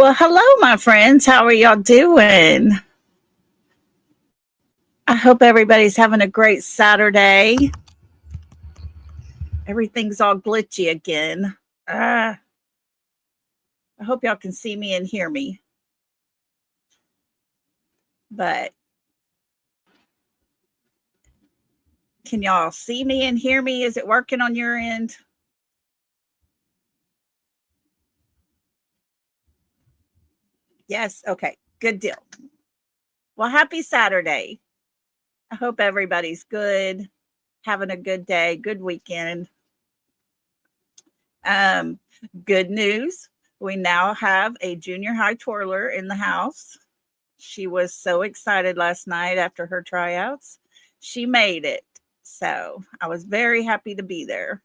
Well, hello, my friends. How are y'all doing? I hope everybody's having a great Saturday. Everything's all glitchy again. I hope y'all can see me and hear me. But can y'all see me and hear me? Is it working on your end? Yes. Okay. Good deal. Well, happy Saturday. I hope everybody's good, having a good day, good weekend. Um, Good news. We now have a junior high twirler in the house. She was so excited last night after her tryouts. She made it. So I was very happy to be there.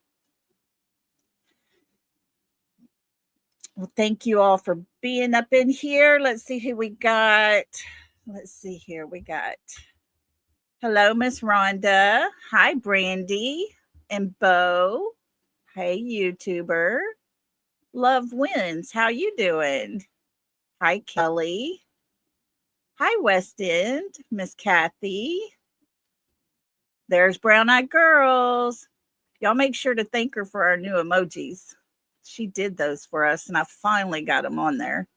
Well, thank you all for being up in here. Let's see who we got. Let's see here. We got hello, Miss Rhonda. Hi, Brandy and Bo. Hey, YouTuber. Love wins. How you doing? Hi, Kelly. Hi, West End. Miss Kathy. There's Brown Eyed Girls. Y'all make sure to thank her for our new emojis. She did those for us, and I finally got them on there.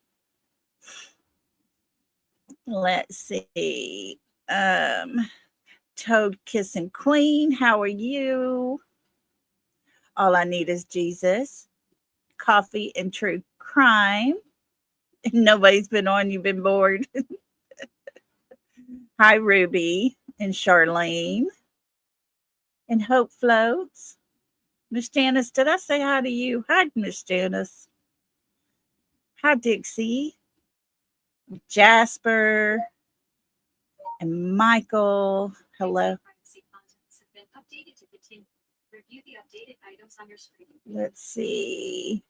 Let's see. Toad Kissing Queen, how are you? All I Need Is Jesus. Coffee and True Crime. Nobody's been on, you've been bored. Hi, Ruby and Charlene. And Hope Floats. Miss Janice, did I say hi to you? Hi, Miss Janice. Hi, Dixie. Jasper and Michael. Hello. Let's see.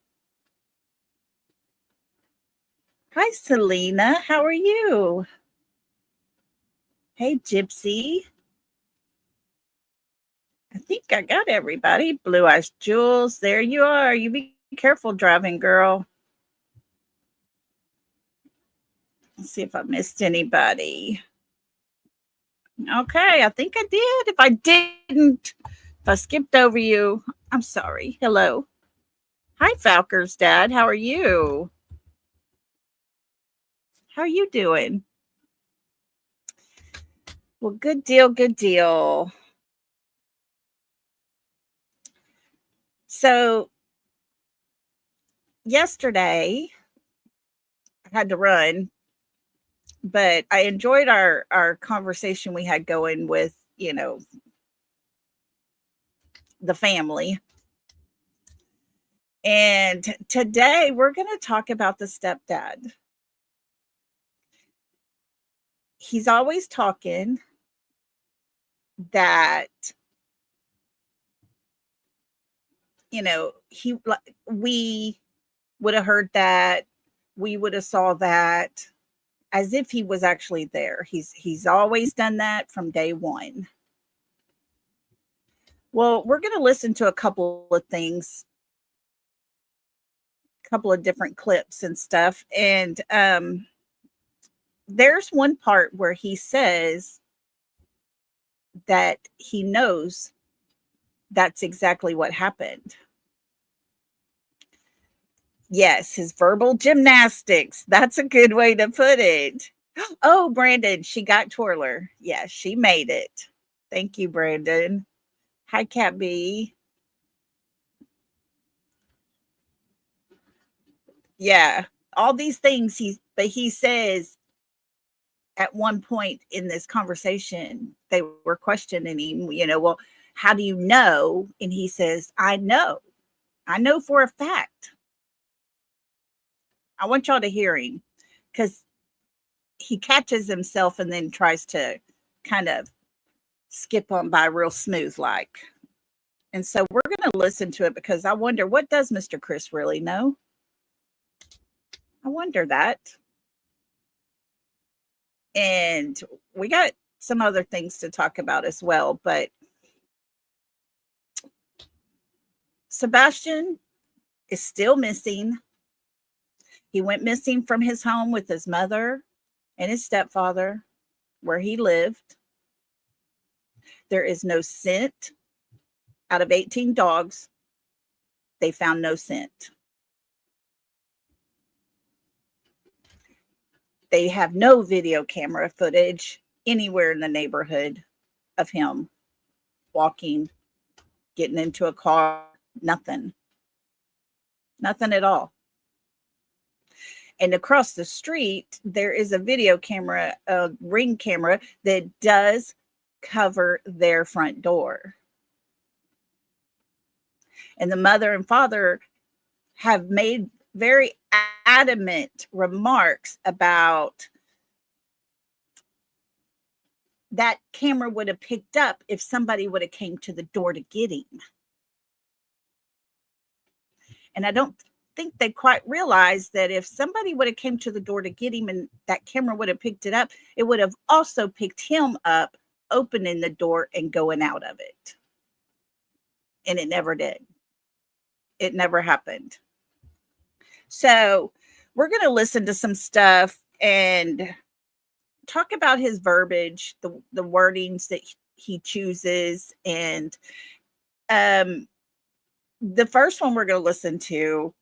Hi, Selena. How are you? Hey, Gypsy. I think I got everybody. Blue Eyes Jules, there you are. You be careful driving, girl. Let's see if I missed anybody. Okay, I think I did. If I didn't, if I skipped over you, I'm sorry. Hello. Hi, Falker's dad. How are you? How are you doing? Well, good deal, good deal. So, yesterday, I had to run, but I enjoyed our conversation we had going with, the family. And today we're going to talk about the stepdad. He's always talking that we would have heard that, we would have saw that, as if he was actually there. He's always done that from day one. Well, we're going to listen to a couple of things, a couple of different clips and stuff, and there's one part where he says that he knows that's exactly what happened. Yes, his verbal gymnastics. That's a good way to put it. Oh, Brandon, she got twirler. Yes, she made it. Thank you, Brandon. Hi, Cat B. Yeah, all these things but he says at one point in this conversation, they were questioning him, well, how do you know? And he says, I know for a fact. I want y'all to hear him, because he catches himself and then tries to kind of skip on by real smooth like. And so we're going to listen to it, because I wonder, what does Mr. Chris really know? I wonder that. And we got some other things to talk about as well, but Sebastian is still missing. He went missing from his home with his mother and his stepfather, where he lived. There is no scent. Out of 18 dogs, they found no scent. They have no video camera footage anywhere in the neighborhood of him walking, getting into a car, nothing. Nothing at all. And across the street, there is a video camera, a Ring camera that does cover their front door. And the mother and father have made very adamant remarks about that camera would have picked up if somebody would have came to the door to get him. And I don't think they quite realized that if somebody would have came to the door to get him and that camera would have picked it up, it would have also picked him up, opening the door and going out of it. And it never did. It never happened. So we're going to listen to some stuff and talk about his verbiage, the wordings that he chooses. And the first one we're going to listen to,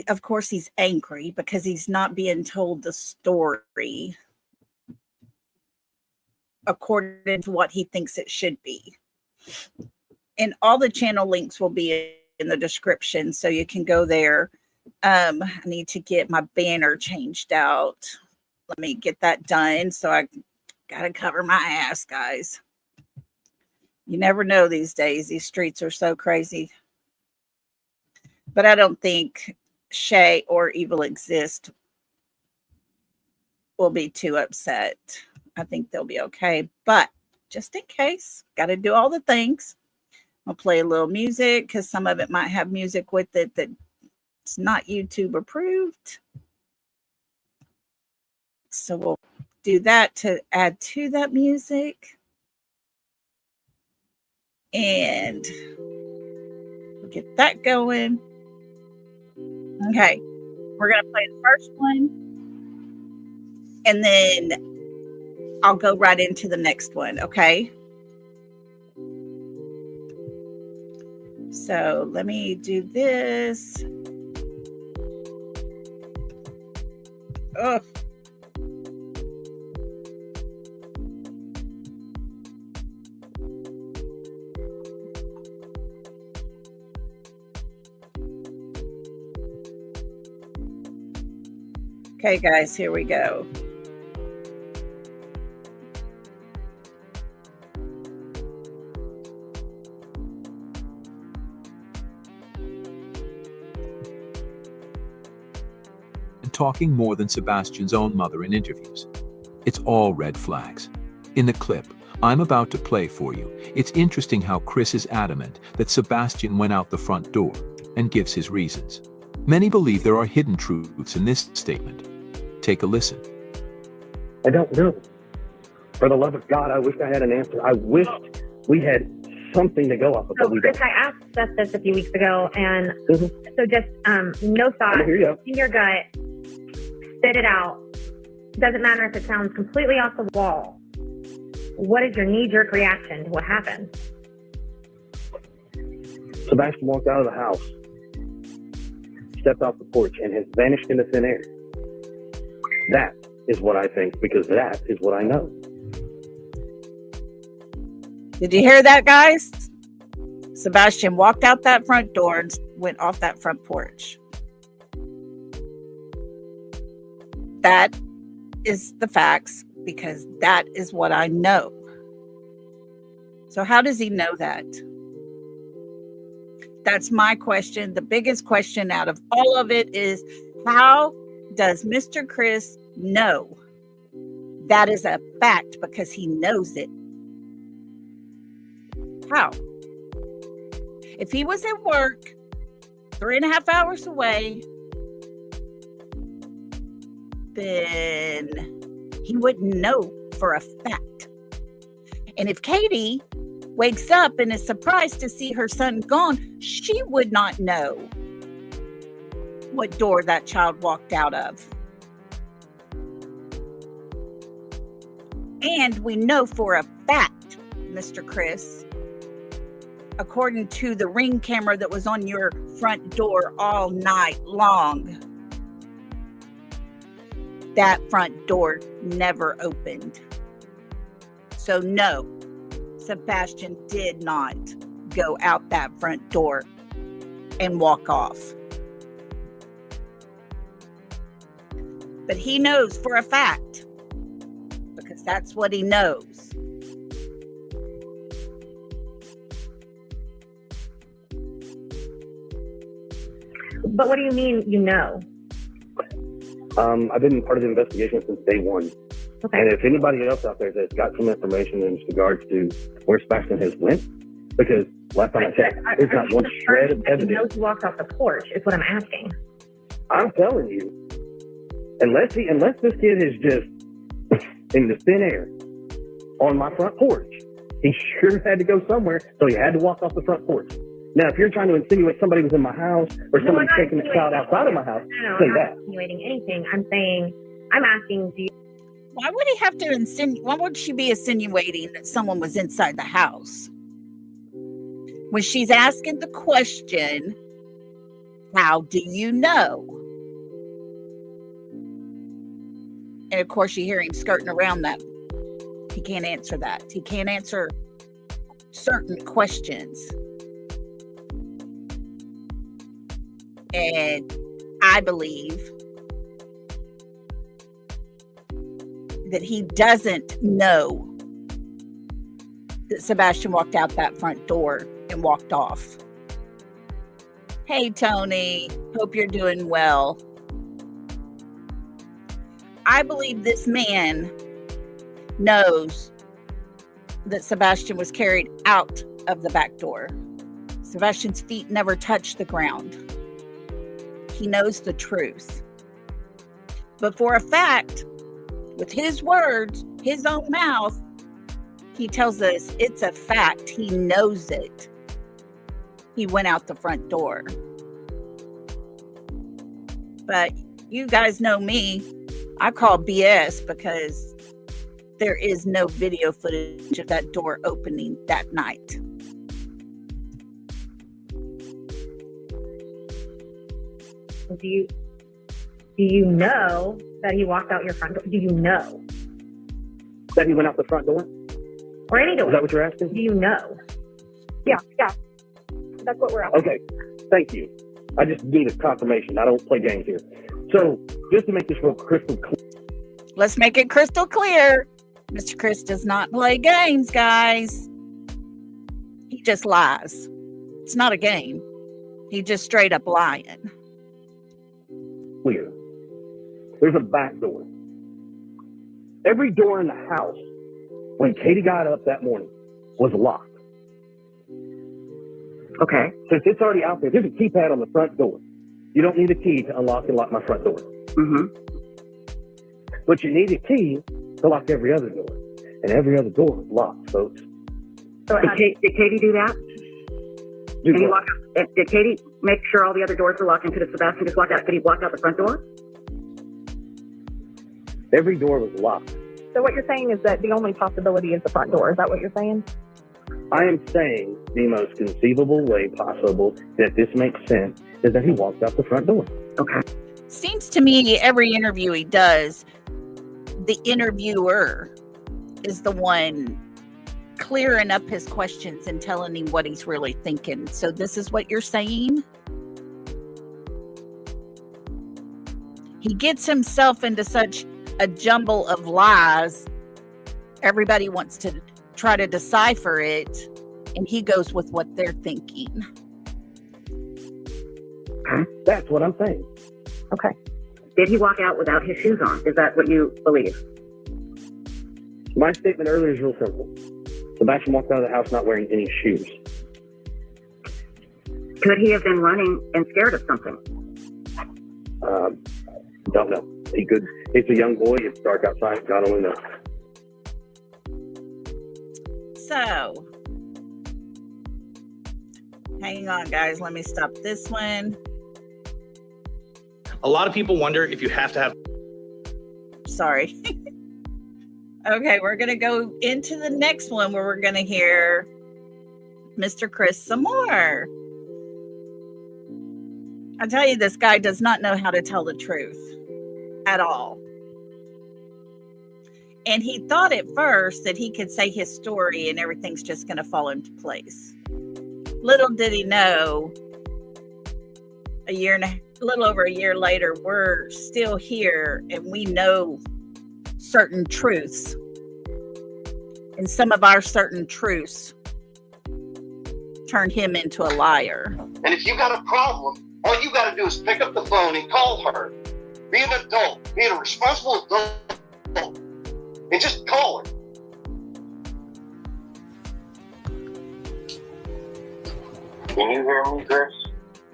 of course, he's angry because he's not being told the story according to what he thinks it should be. And all the channel links will be in the description, so you can go there. I need to get my banner changed out. Let me get that done. So I got to cover my ass, guys. You never know these days. These streets are so crazy. But I don't think Shay or Evil Exist will be too upset. I think they'll be okay. But just in case, got to do all the things. I'll play a little music because some of it might have music with it that's not YouTube approved. So we'll do that to add to that music. And we'll get that going. Okay, we're going to play the first one. And then I'll go right into the next one, okay? So let me do this. Oh. Okay, guys, here we go. Talking more than Sebastian's own mother in interviews. It's all red flags. In the clip I'm about to play for you, it's interesting how Chris is adamant that Sebastian went out the front door and gives his reasons. Many believe there are hidden truths in this statement. Take a listen. I don't know. For the love of God, I wish I had an answer. I wished we had something to go off of. So, Chris, I asked Seth this a few weeks ago, and so just no thought in your gut, spit it out. Doesn't matter if it sounds completely off the wall. What is your knee-jerk reaction to what happened? Sebastian walked out of the house, stepped off the porch, and has vanished into thin air. That is what I think, because that is what I know. Did you hear that, guys? Sebastian walked out that front door and went off that front porch. That is the facts, because that is what I know. So how does he know that? That's my question. The biggest question out of all of it is, how does Mr. Chris know that is a fact? Because he knows it. How? If he was at work 3.5 hours away, then he wouldn't know for a fact. And if Katie wakes up and is surprised to see her son gone, she would not know what door that child walked out of. And we know for a fact, Mr. Chris, according to the Ring camera that was on your front door all night long, that front door never opened. So no, Sebastian did not go out that front door and walk off. But he knows for a fact, because that's what he knows. But what do you mean you know? I've been part of the investigation since day one. Okay. And if anybody else out there that's got some information in regards to where Sebastian has went, because last time I checked, there's not one shred of evidence. He knows he walked off the porch, is what I'm asking. I'm telling you, unless this kid is just in the thin air on my front porch, he sure had to go somewhere, so he had to walk off the front porch. Now, if you're trying to insinuate somebody was in my house or somebody's taking a child outside of my house, say I'm that. not insinuating anything. I'm asking, do you? Why would he have to insinuate? Why would she be insinuating that someone was inside the house? When she's asking the question, how do you know? And of course, you hear him skirting around that. He can't answer that. He can't answer certain questions. And I believe that he doesn't know that Sebastian walked out that front door and walked off. Hey, Tony. Hope you're doing well. I believe this man knows that Sebastian was carried out of the back door. Sebastian's feet never touched the ground. He knows the truth. But for a fact, with his words, his own mouth, he tells us it's a fact. He knows it. He went out the front door. But you guys know me. I call BS because there is no video footage of that door opening that night. Do you know that he walked out your front door? Do you know? That he went out the front door? Or any door? Is that what you're asking? Do you know? Yeah. That's what we're asking. Okay, thank you. I just need a confirmation. I don't play games here. So, just to make this real crystal clear. Let's make it crystal clear. Mr. Chris does not play games, guys. He just lies. It's not a game. He just straight up lying. Clear. There's a back door. Every door in the house, when Katie got up that morning, was locked. Okay. Since it's already out there's a keypad on the front door. You don't need a key to unlock and lock my front door. Mm-hmm. But you need a key to lock every other door. And every other door is locked, folks. So did Katie do that? Did Katie make sure all the other doors were locked, and could Sebastian just walk out? Could he walk out the front door? Every door was locked. So what you're saying is that the only possibility is the front door. Is that what you're saying? I am saying the most conceivable way possible that this makes sense is that he walked out the front door. Okay. Seems to me every interview he does, the interviewer is the one clearing up his questions and telling him what he's really thinking. So this is what you're saying? He gets himself into such a jumble of lies. Everybody wants to try to decipher it, and he goes with what they're thinking. That's what I'm saying. Okay. Did he walk out without his shoes on? Is that what you believe? My statement earlier is real simple. Sebastian walked out of the house not wearing any shoes. Could he have been running and scared of something? Don't know. He could. He's a young boy. It's dark outside. God only knows. So, Hang on, guys. Let me stop this one. A lot of people wonder if you have to have... Sorry. Okay, we're going to go into the next one where we're going to hear Mr. Chris some more. I tell you, this guy does not know how to tell the truth at all. And he thought at first that he could say his story and everything's just going to fall into place. Little did he know, a little over a year later, we're still here and we know certain truths. And some of our certain truths turned him into a liar. And if you got a problem, all you got to do is pick up the phone and call her. Be an adult. Be a responsible adult. And just call her. Can you hear me, Chris?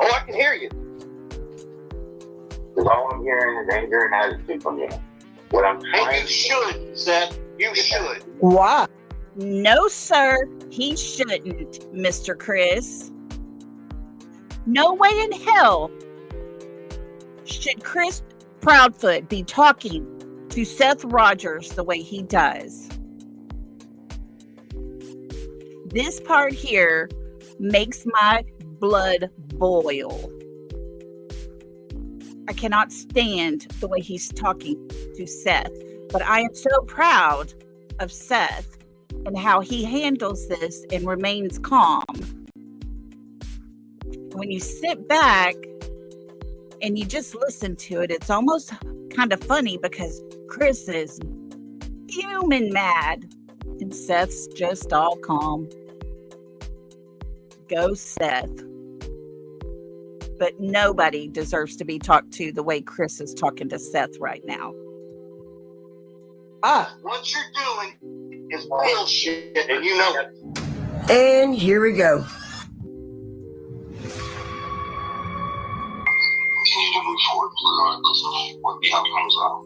Oh, I can hear you. Because all I'm hearing is anger and attitude from you. What I'm trying and you should, Seth. You should. Why? No, sir, he shouldn't, Mr. Chris. No way in hell should Chris Proudfoot be talking to Seth Rogers the way he does. This part here makes my blood boil. I cannot stand the way he's talking to Seth, but I am so proud of Seth and how he handles this and remains calm. When you sit back and you just listen to it, it's almost kind of funny because Chris is fuming mad and Seth's just all calm. Go Seth. But nobody deserves to be talked to the way Chris is talking to Seth right now. What you're doing is bullshit, and you know it. And here we go. Continue to move forward regardless of what the outcomes are.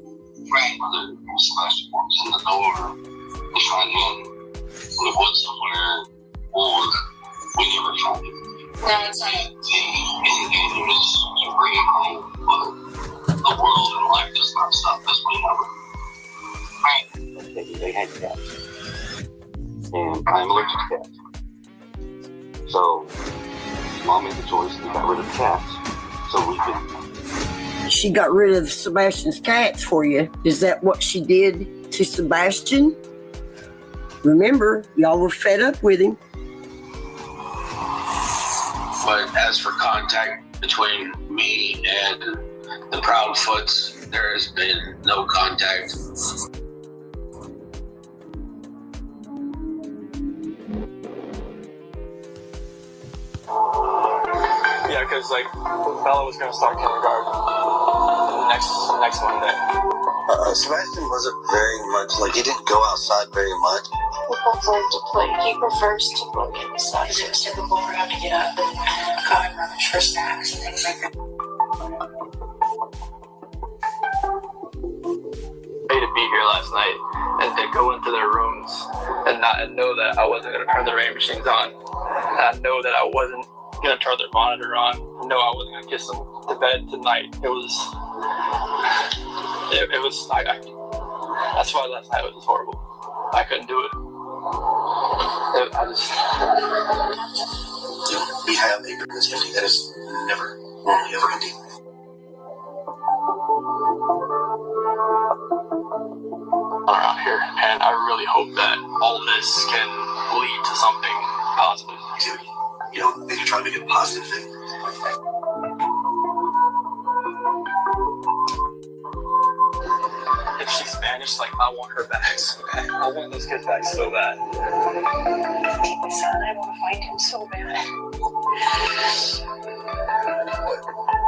Right. Whether Sebastian walks in the door, they find him in the woods somewhere, or we never found him. That's right. The aim is to bring him home, but the world and life does not stop us whenever. Right. They had cats. And I'm allergic to cats. So, Mom made the choice and got rid of the cats so we could. She got rid of Sebastian's cats for you. Is that what she did to Sebastian? Remember, y'all were fed up with him. But as for contact between me and the Proudfoots, there has been no contact. Yeah, because Bella was going to start kindergarten next Monday. Sebastian wasn't very much, he didn't go outside very much. He prefers to play. He prefers to look at the sun. It was typical for him to get up and come and rummage for snacks and things like that. To be here last night and to go into their rooms and know that I wasn't going to turn the rain machines on. And I know that I wasn't going to turn their monitor on. I know I wasn't going to kiss them to bed tonight. It was that's why last night was horrible. I couldn't do it. We have a business empty. That is never, normally ever empty. Around here, and I really hope that all this can lead to something positive. They can try to make it a positive thing. If she's vanished, I want her back so bad. I want those kids back so bad. My son, I want to find him so bad.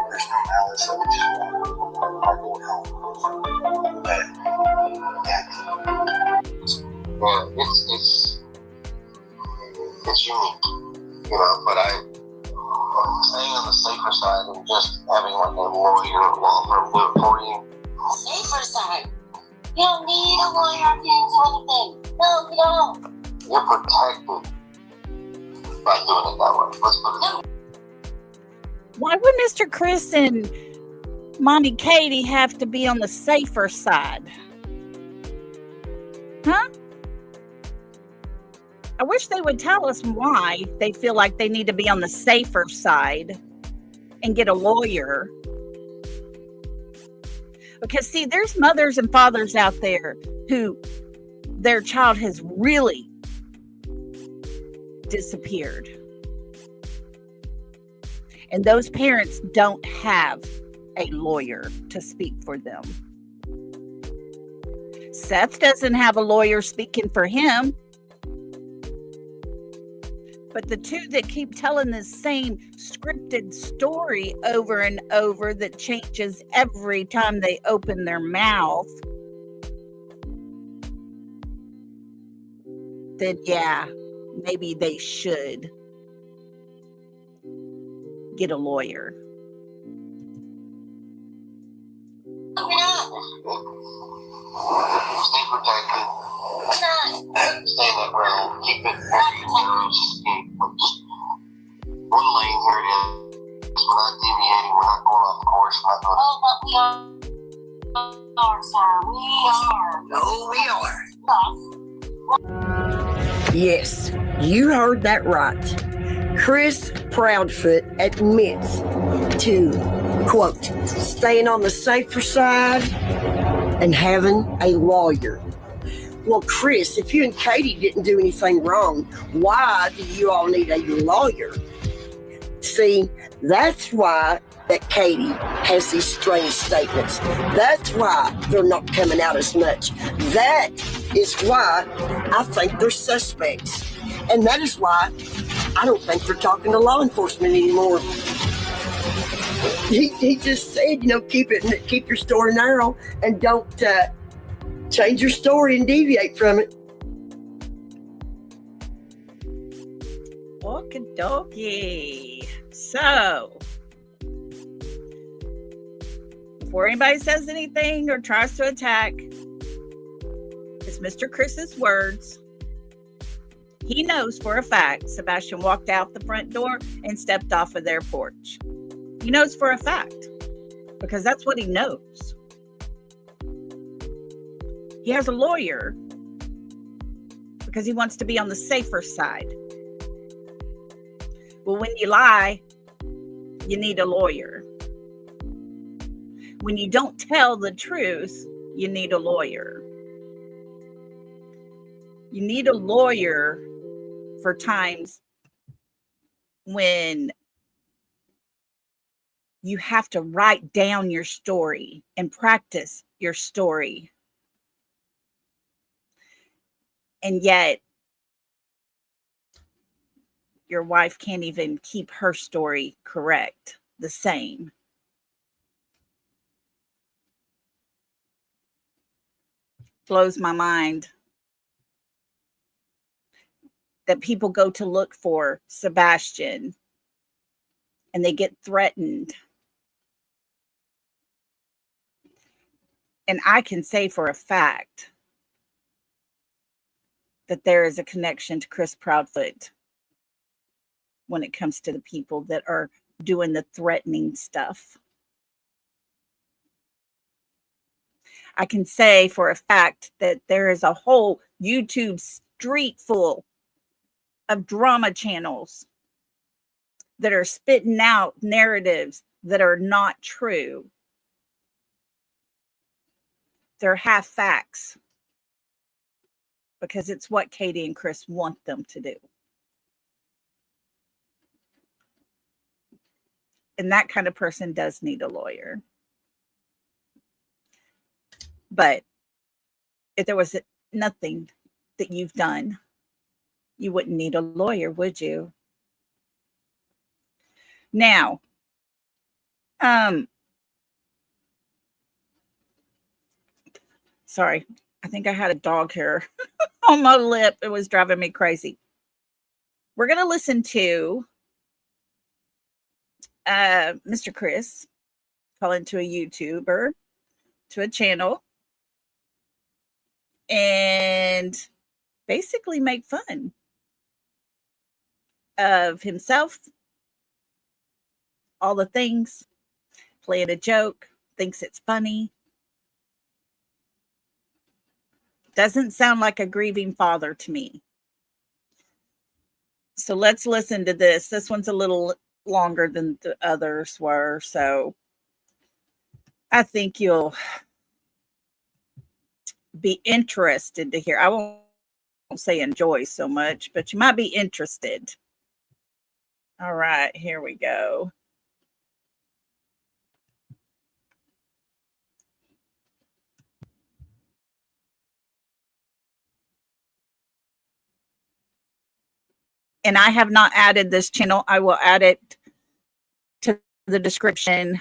There's no malice. We just want our going home. It's unique, but I'm staying on the safer side and just having a lawyer law firm do it for you. Safer side? You don't need a lawyer or anything. No, you don't. You're protected. by doing it that way. Let's put it that way. Why would Mr. Chris and Mommy Katie have to be on the safer side? Huh? I wish they would tell us why they feel like they need to be on the safer side and get a lawyer. Because, see, there's mothers and fathers out there who their child has really disappeared. And those parents don't have a lawyer to speak for them. Seth doesn't have a lawyer speaking for him. But the two that keep telling the same scripted story over and over that changes every time they open their mouth, then yeah, maybe they should get a lawyer. Stay protected. Stay in that room. Keep it just one lane, here it is. We're not deviating. We're not going off course. We're not doing but we are, sir. We are. No, we are. Yes, you heard that right. Chris Proudfoot admits to, quote, staying on the safer side and having a lawyer. Well, Chris, if you and Katie didn't do anything wrong, why do you all need a lawyer? See, that's why that Katie has these strange statements. That's why they're not coming out as much. That is why I think they're suspects. And that is why I don't think they're talking to law enforcement anymore. He just said, keep your story narrow and don't change your story and deviate from it. Okie dokie. So, before anybody says anything or tries to attack, it's Mr. Chris's words. He knows for a fact Sebastian walked out the front door and stepped off of their porch. He knows for a fact because that's what he knows. He has a lawyer because he wants to be on the safer side. Well, when you lie, you need a lawyer. When you don't tell the truth, you need a lawyer. You need a lawyer for times when you have to write down your story and practice your story. And yet, your wife can't even keep her story correct, the same. Blows my mind that people go to look for Sebastian and they get threatened. And I can say for a fact that there is a connection to Chris Proudfoot when it comes to the people that are doing the threatening stuff. I can say for a fact that there is a whole YouTube street full of drama channels that are spitting out narratives that are not true. They're half facts because it's what Katie and Chris want them to do. And that kind of person does need a lawyer. But if there was nothing that you've done, you wouldn't need a lawyer, would you? Now, sorry, I think I had a dog hair on my lip. It was driving me crazy. We're going to listen to Mr. Chris calling to a YouTuber, to a channel, and basically make fun of himself, all the things, playing a joke, thinks it's funny. Doesn't sound like a grieving father to me. So let's listen to this. This one's a little longer than the others were, so I think you'll be interested to hear. I won't say enjoy so much, but you might be interested. All right, here we go. And I have not added this channel. I will add it to the description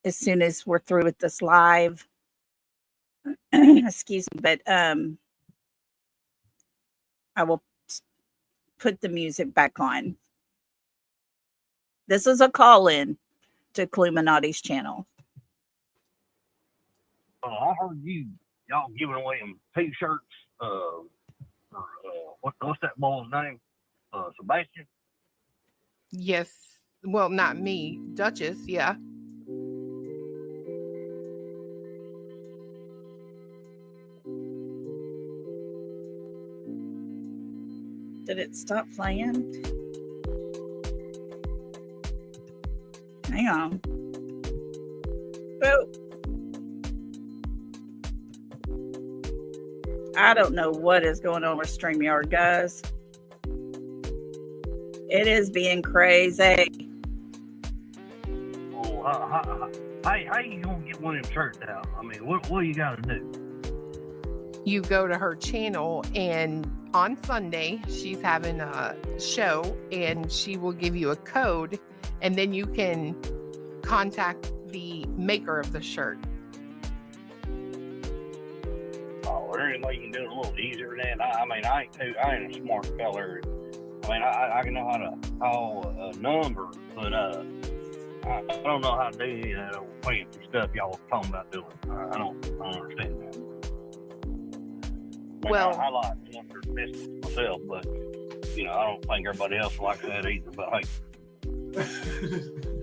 as soon as we're through with this live. Excuse me, but I will put the music back on. This is a call-in to Cluemanati's channel. I heard y'all giving away them T-shirts. What's that boy's name? Sebastian? Yes. Well, not me. Duchess, yeah. Did it stop playing? Hang on. Oh. I don't know what is going on with StreamYard, guys. It is being crazy. Oh, how you gonna get one of them shirts out? I mean, what do you gotta do? You go to her channel, and on Sunday she's having a show, and she will give you a code, and then you can contact the maker of the shirt. Oh, is there any way you can do it a little easier than that? I mean, I ain't a smart feller. I mean, I can know how to call a number, but I don't know how to do any of that old fancy stuff y'all was talking about doing. I don't understand that. I mean, Well, I like mustard biscuits myself, but I don't think everybody else likes that either. But hey,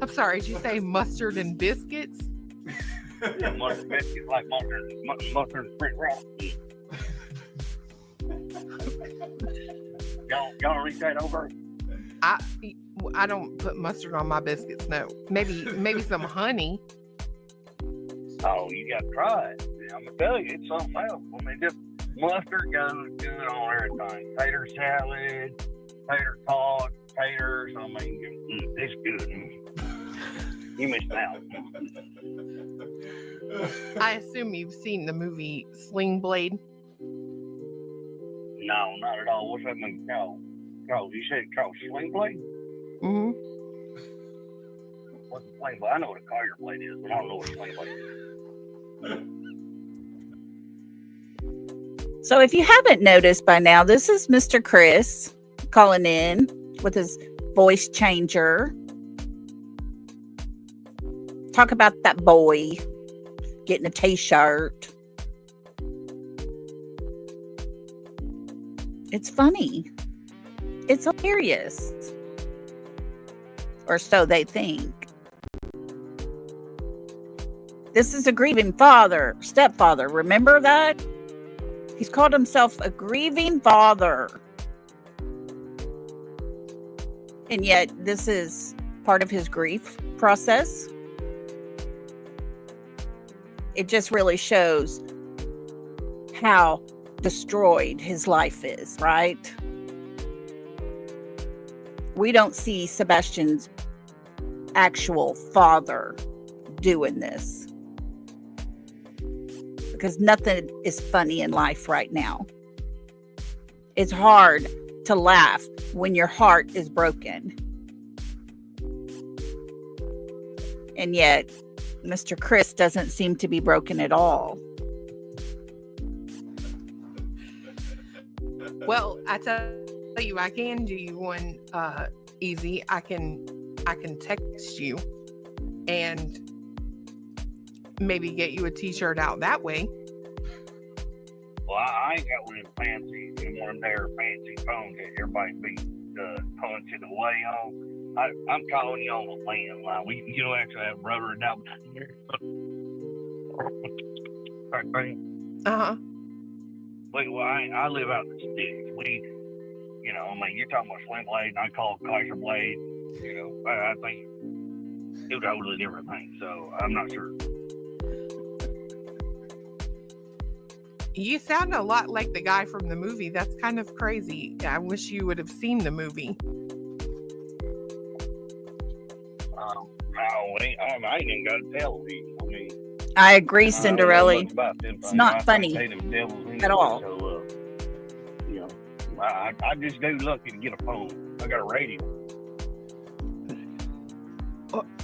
I'm sorry, did you say mustard and biscuits? yeah, mustard biscuits like mustard and French fries. Y'all read that over? I don't put mustard on my biscuits. No, maybe some honey. Oh, you got to try it. I'm gonna tell you, it's something else. I mean, just mustard goes good on everything. Tater salad, tater tot, taters. I mean, it's good. You missed out. I assume you've seen the movie Sling Blade. No, not at all. What's that movie called? You said it's called Sling Blade? Mm-hmm. What's a Sling Blade? I know what a Carrier Blade is, but I don't know what a Sling Blade is. So if you haven't noticed by now, this is Mr. Chris calling in with his voice changer. Talk about that boy getting a t-shirt. It's funny. It's hilarious. Or so they think. This is a grieving stepfather. Remember that? He's called himself a grieving father. And yet this is part of his grief process. It just really shows how destroyed his life is, right? We don't see Sebastian's actual father doing this because nothing is funny in life right now. It's hard to laugh when your heart is broken. And yet, Mr. Chris doesn't seem to be broken at all. Well, I tell you, I can do you one easy. I can text you and maybe get you a t-shirt out that way. Well, I ain't got one of them fancy, one of them there fancy phones that everybody be punch it away on. I'm calling you on the landline. You don't actually have rubber down here. Right. Well, I live out in the sticks. You're talking about sling blade, and I call it kaiser blade. I think it was a totally different thing, so I'm not sure. You sound a lot like the guy from the movie. That's kind of crazy. I wish you would have seen the movie. I ain't even got a television. I agree, Cinderella. It's not funny at all. So, I just do lucky to get a phone. I got a radio.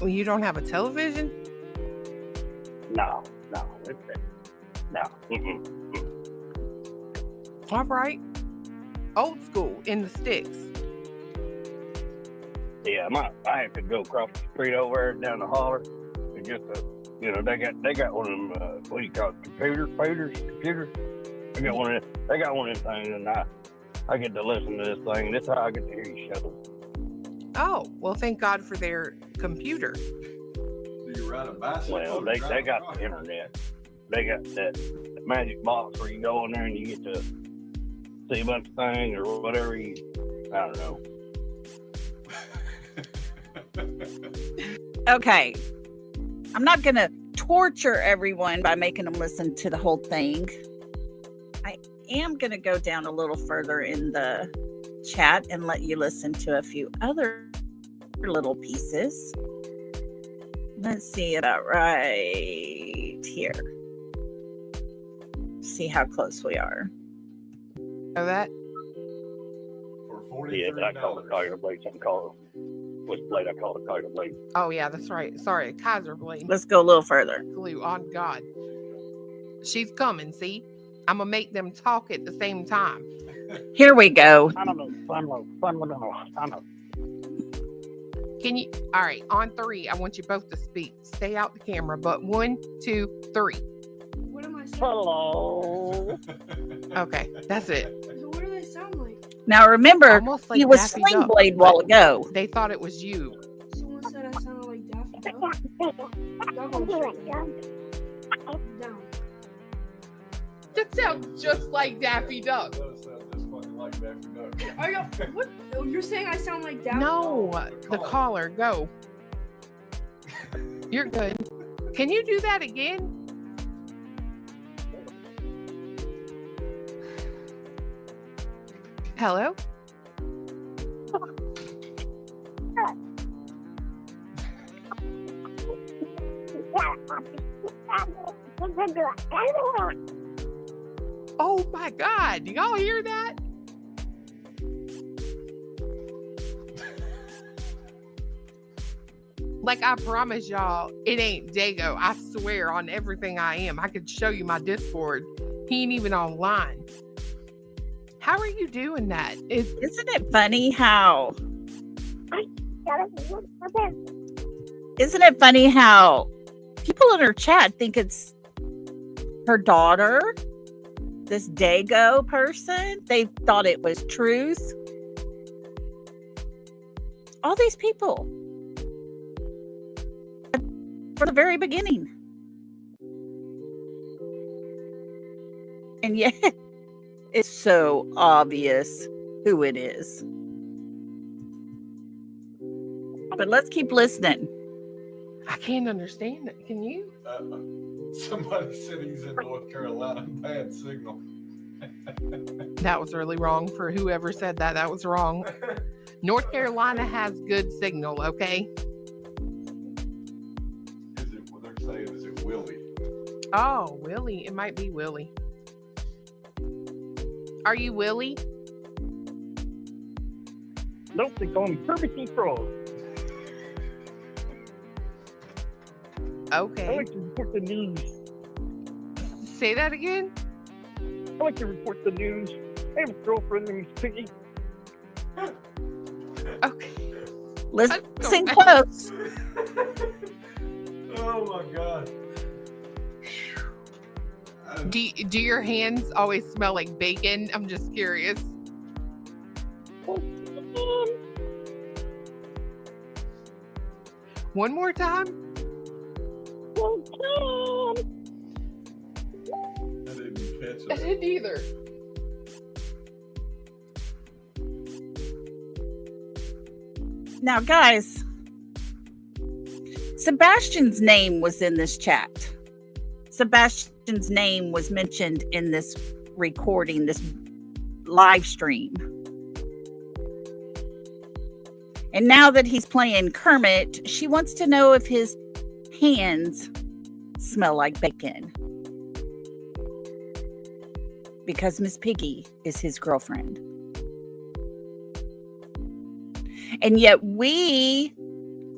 Well, you don't have a television? No. All right. Old school in the sticks. Yeah, I have to go across the street over there down the holler. And just they got one of them. What do you call it? Computer. They got one of them things, and I get to listen to this thing. This is how I get to hear you show. Oh, well, thank God for their computer. Do you ride a bicycle? Well, they got the internet. They got that magic box where you go in there and you get to see a bunch of things or whatever. I don't know. Okay. I'm not going to torture everyone by making them listen to the whole thing. I am going to go down a little further in the chat and let you listen to a few other little pieces. Let's see about right here. See how close we are. Know that? Yeah, but I call it Kaiser blade. Something called which blade I call it Kaiser blade. Oh yeah, that's right. Sorry, Kaiser blade. Let's go a little further. Glue on God. She's coming. See, I'm gonna make them talk at the same time. Here we go. I don't know. Can you? All right, on 3, I want you both to speak. Stay out the camera, but 1, 2, 3. What am I saying? Hello. Okay, that's it. What do they sound like? Now remember, Like he was Daffy Sling Duck, Blade a while ago. They thought it was you. Someone said I sounded like Daffy Duck. Down. That sounds just like Daffy Duck. Are you, what? Oh, you're saying I sound like Daffy? No, the caller, go. You're good. Can you do that again? Hello? Oh my God, do y'all hear that? Like, I promise y'all, it ain't Dago. I swear on everything I am. I could show you my Discord. He ain't even online. How are you doing that? Isn't it funny how... Isn't it funny how people in her chat think it's her daughter, this Dago person? They thought it was truth. All these people. From the very beginning. And yet, it's so obvious who it is. But let's keep listening. I can't understand it. Can you? Somebody said he's in North Carolina. Bad signal. That was really wrong for whoever said that. That was wrong. North Carolina has good signal, okay? Is it what they're saying? Is it Willie? Oh, Willie. It might be Willie. Are you Willie? Nope, they call me Kirby Frog. Okay. I like to report the news. Say that again? I like to report the news. I have a girlfriend named Piggy. Okay. Listen close. Oh my God. Do your hands always smell like bacon? I'm just curious. One more time? I didn't catch I it. didn't either. Now, guys, Sebastian's name was in this chat. Sebastian's name was mentioned in this recording, this live stream. And now that he's playing Kermit, she wants to know if his hands smell like bacon. Because Miss Piggy is his girlfriend. And yet we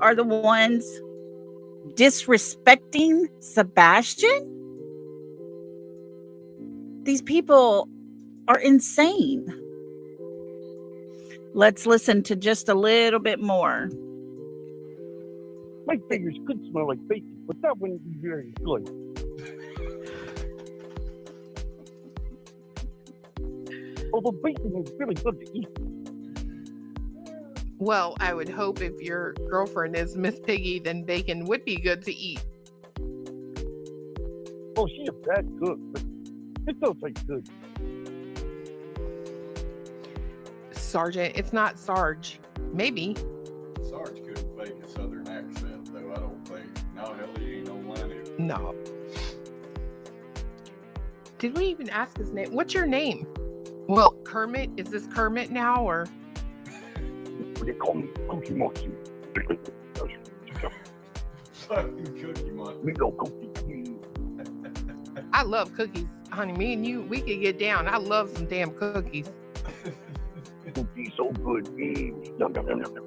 are the ones disrespecting Sebastian? These people are insane. Let's listen to just a little bit more. My fingers could smell like bacon, but that wouldn't be very good. Although bacon is really good to eat. Well, I would hope if your girlfriend is Miss Piggy, then bacon would be good to eat. Oh, she's a bad cook, but it still tastes good. Sergeant, it's not Sarge. Maybe. Sarge couldn't fake a southern accent, though, I don't think. No, hell, he ain't online either. No. Did we even ask his name? What's your name? Well, Kermit, is this Kermit now, or? They call me Cookie Monkey. Fucking Cookie Monkey. We go Cookie. I love cookies. Honey, me and you, we could get down. I love some damn cookies. Cookies so good. Yum, yum, yum, yum, yum.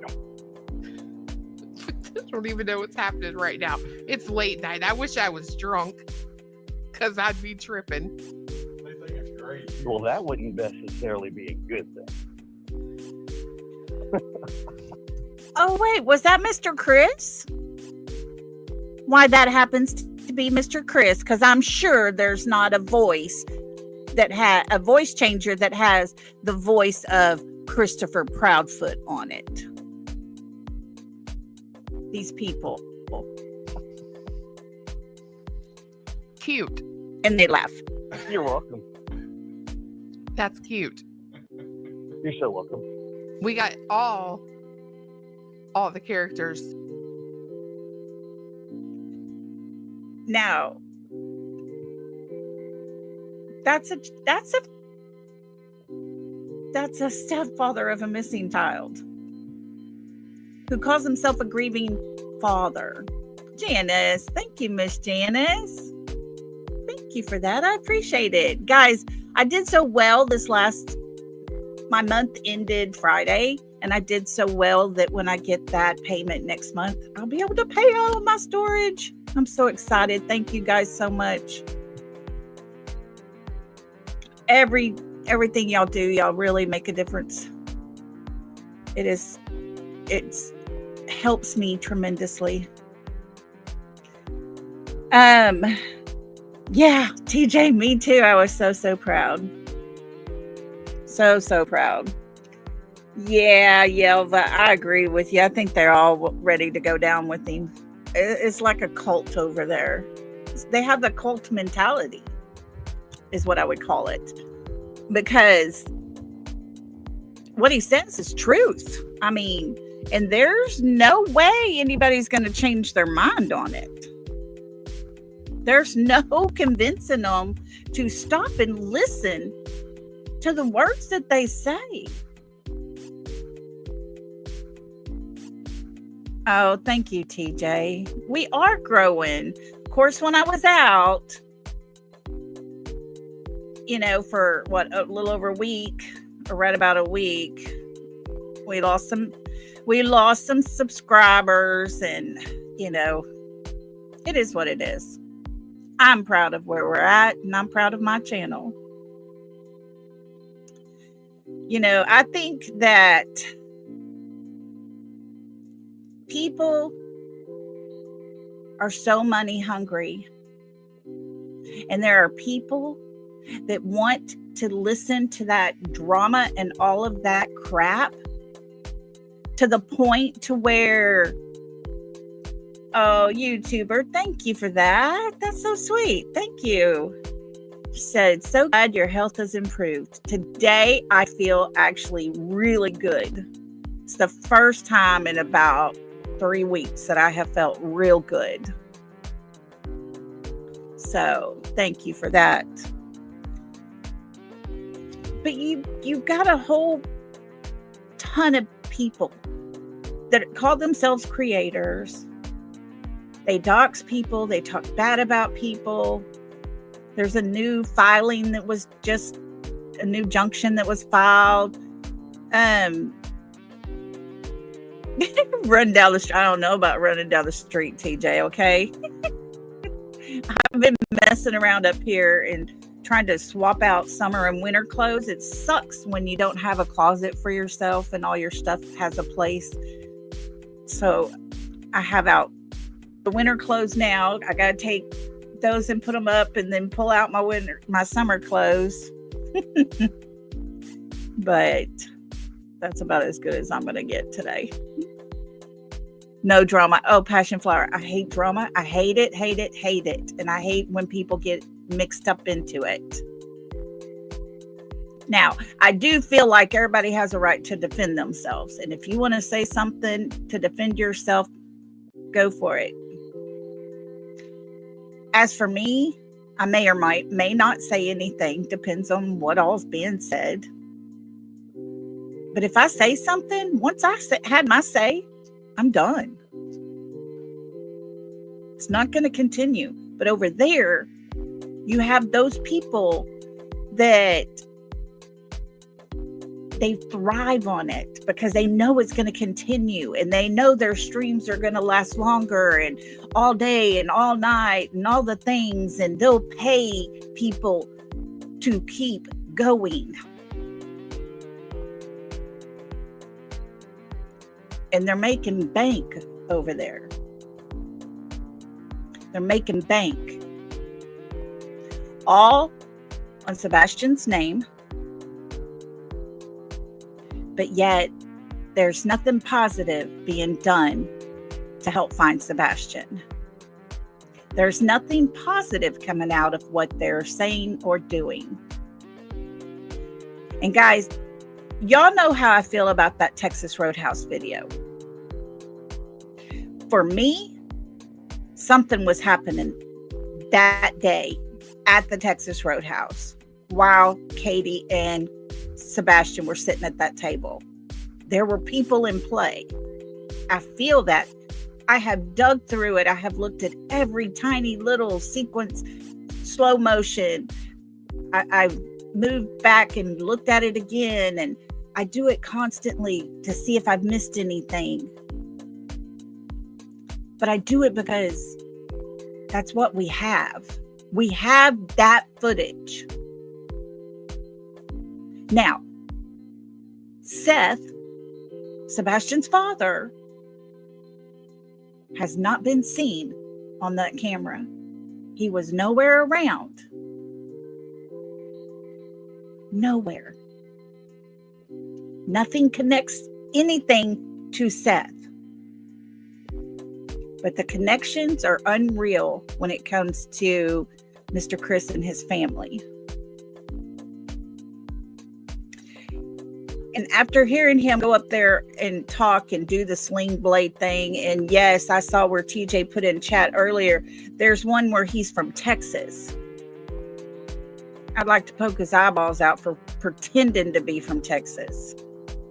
I don't even know what's happening right now. It's late night. I wish I was drunk, because I'd be tripping. They think it's great. Well, that wouldn't necessarily be a good thing. Oh, wait, was that Mr. Chris? Why that happens to be Mr. Chris? Because I'm sure there's not a voice that has a voice changer that has the voice of Christopher Proudfoot on it. These people. Cute. And they laugh. You're welcome. That's cute. You're so welcome. We got all the characters. Now, that's a stepfather of a missing child who calls himself a grieving father. Janice, thank you, Miss Janice. Thank you for that. I appreciate it. Guys, I did so well my month ended Friday, and I did so well that when I get that payment next month, I'll be able to pay all of my storage. I'm so excited. Thank you guys so much. Everything y'all do, y'all really make a difference. It helps me tremendously. Yeah, TJ, me too. I was so proud. So proud. Yeah, Yelva, I agree with you. I think they're all ready to go down with him. It's like a cult over there. They have the cult mentality, is what I would call it. Because what he says is truth. I mean, and there's no way anybody's going to change their mind on it. There's no convincing them to stop and listen to the words that they say. Oh, thank you, TJ. We are growing. Of course, when I was out, for a little over a week, or right about a week, we lost some subscribers, and it is what it is. I'm proud of where we're at, and I'm proud of my channel. I think that people are so money hungry, and there are people that want to listen to that drama and all of that crap to the point to where, oh, YouTuber, thank you for that. That's so sweet. Thank you. She said, so glad your health has improved. Today, I feel actually really good. It's the first time in about 3 weeks that I have felt real good. So thank you for that. But you got a whole ton of people that call themselves creators. They dox people. They talk bad about people. There's a new filing that was just a new junction that was filed. Run down the street. I don't know about running down the street, TJ, okay? I've been messing around up here and trying to swap out summer and winter clothes. It sucks when you don't have a closet for yourself and all your stuff has a place. So I have out the winter clothes now. I got to take those and put them up and then pull out my summer clothes. But that's about as good as I'm going to get today. No drama. Oh, Passion Flower. I hate drama. I hate it, hate it, hate it. And I hate when people get mixed up into it. Now, I do feel like everybody has a right to defend themselves. And if you want to say something to defend yourself, go for it. As for me, I may or may not say anything. Depends on what all's being said. But if I say something, once I had my say, I'm done. It's not going to continue. But over there, you have those people that they thrive on it because they know it's going to continue and they know their streams are going to last longer and all day and all night and all the things, and they'll pay people to keep going. And they're making bank over there. They're making bank. All on Sebastian's name. But yet, there's nothing positive being done to help find Sebastian. There's nothing positive coming out of what they're saying or doing. And guys, y'all know how I feel about that Texas Roadhouse video. For me, something was happening that day at the Texas Roadhouse while Katie and Sebastian were sitting at that table. There were people in play. I feel that. I have dug through it. I have looked at every tiny little sequence, slow motion. I've moved back and looked at it again, and I do it constantly to see if I've missed anything. But I do it because that's what we have. We have that footage. Now, Seth, Sebastian's father, has not been seen on that camera. He was nowhere around. Nowhere. Nothing connects anything to Seth. But the connections are unreal when it comes to Mr. Chris and his family. And after hearing him go up there and talk and do the sling blade thing, and yes, I saw where TJ put in chat earlier, there's one where he's from Texas. I'd like to poke his eyeballs out for pretending to be from Texas,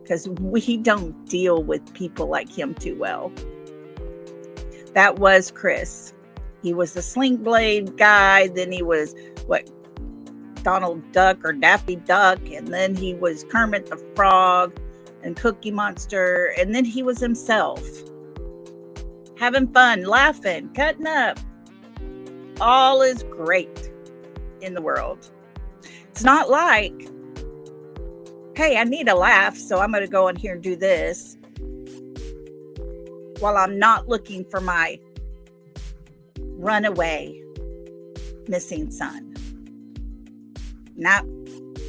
because we don't deal with people like him too well. That was Chris. He was the sling blade guy. Then he was Donald Duck or Daffy Duck. And then he was Kermit the Frog and Cookie Monster. And then he was himself. Having fun, laughing, cutting up. All is great in the world. It's not like, hey, I need a laugh, so I'm going to go in here and do this while I'm not looking for my runaway missing son. Nah,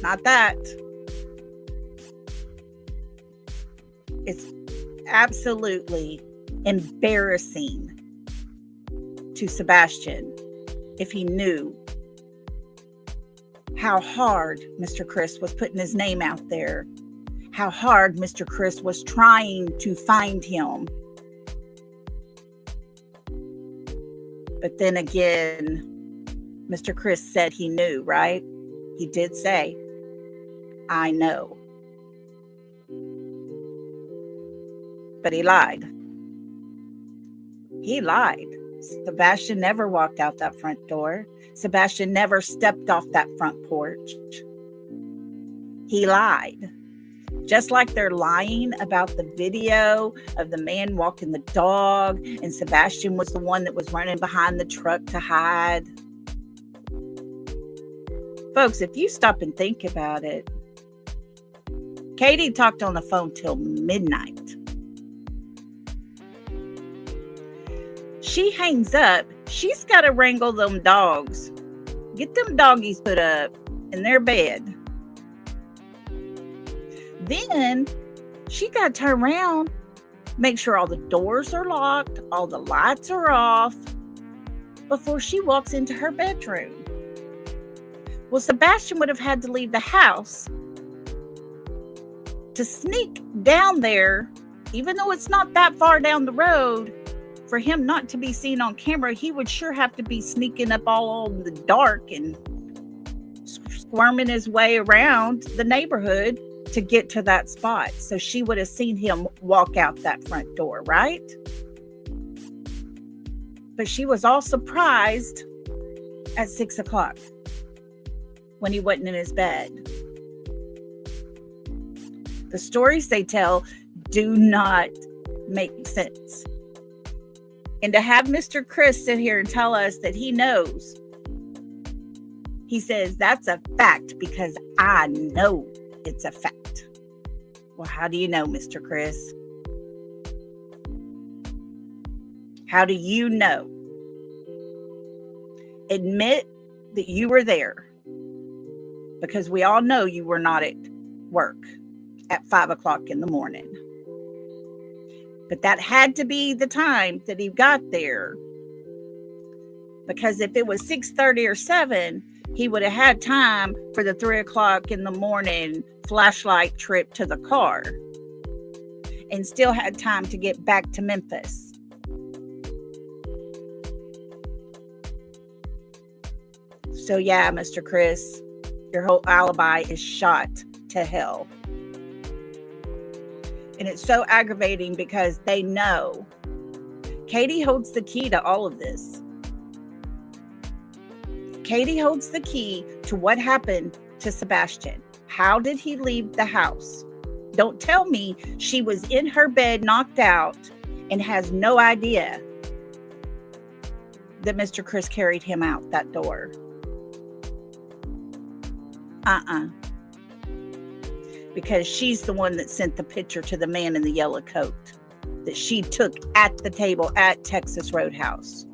not that. It's absolutely embarrassing to Sebastian if he knew how hard Mr. Chris was putting his name out there, how hard Mr. Chris was trying to find him. But then again, Mr. Chris said he knew, right? He did say, I know. But he lied. He lied. Sebastian never walked out that front door. Sebastian never stepped off that front porch. He lied. Just like they're lying about the video of the man walking the dog, and Sebastian was the one that was running behind the truck to hide. Folks, if you stop and think about it, Katie talked on the phone till midnight. She hangs up. She's got to wrangle them dogs. Get them doggies put up in their bed. Then she got to turn around, make sure all the doors are locked, all the lights are off before she walks into her bedroom. Well, Sebastian would have had to leave the house to sneak down there, even though it's not that far down the road. For him not to be seen on camera, he would sure have to be sneaking up all in the dark and squirming his way around the neighborhood to get to that spot. So she would have seen him walk out that front door, right? But she was all surprised at 6 o'clock when he wasn't in his bed. The stories they tell do not make sense. And to have Mr. Chris sit here and tell us that he knows, he says, that's a fact because I know it's a fact. Well, how do you know, Mr. Chris? How do you know? Admit that you were there, because we all know you were not at work at 5 o'clock in the morning. But that had to be the time that he got there. Because if it was 6:30 or 7, he would have had time for the 3 o'clock in the morning flashlight trip to the car. And still had time to get back to Memphis. So yeah, Mr. Chris, your whole alibi is shot to hell. And it's so aggravating because they know Katie holds the key to all of this. Katie holds the key to what happened to Sebastian. How did he leave the house? Don't tell me she was in her bed knocked out and has no idea that Mr. Chris carried him out that door. Because she's the one that sent the picture to the man in the yellow coat that she took at the table at Texas Roadhouse.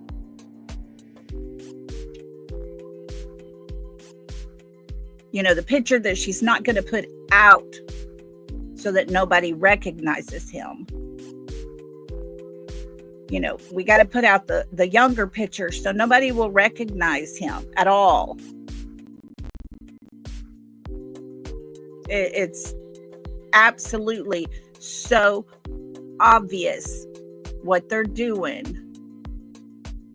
You know, the picture that she's not going to put out so that nobody recognizes him. You know, we got to put out the younger picture so nobody will recognize him at all. It's absolutely so obvious what they're doing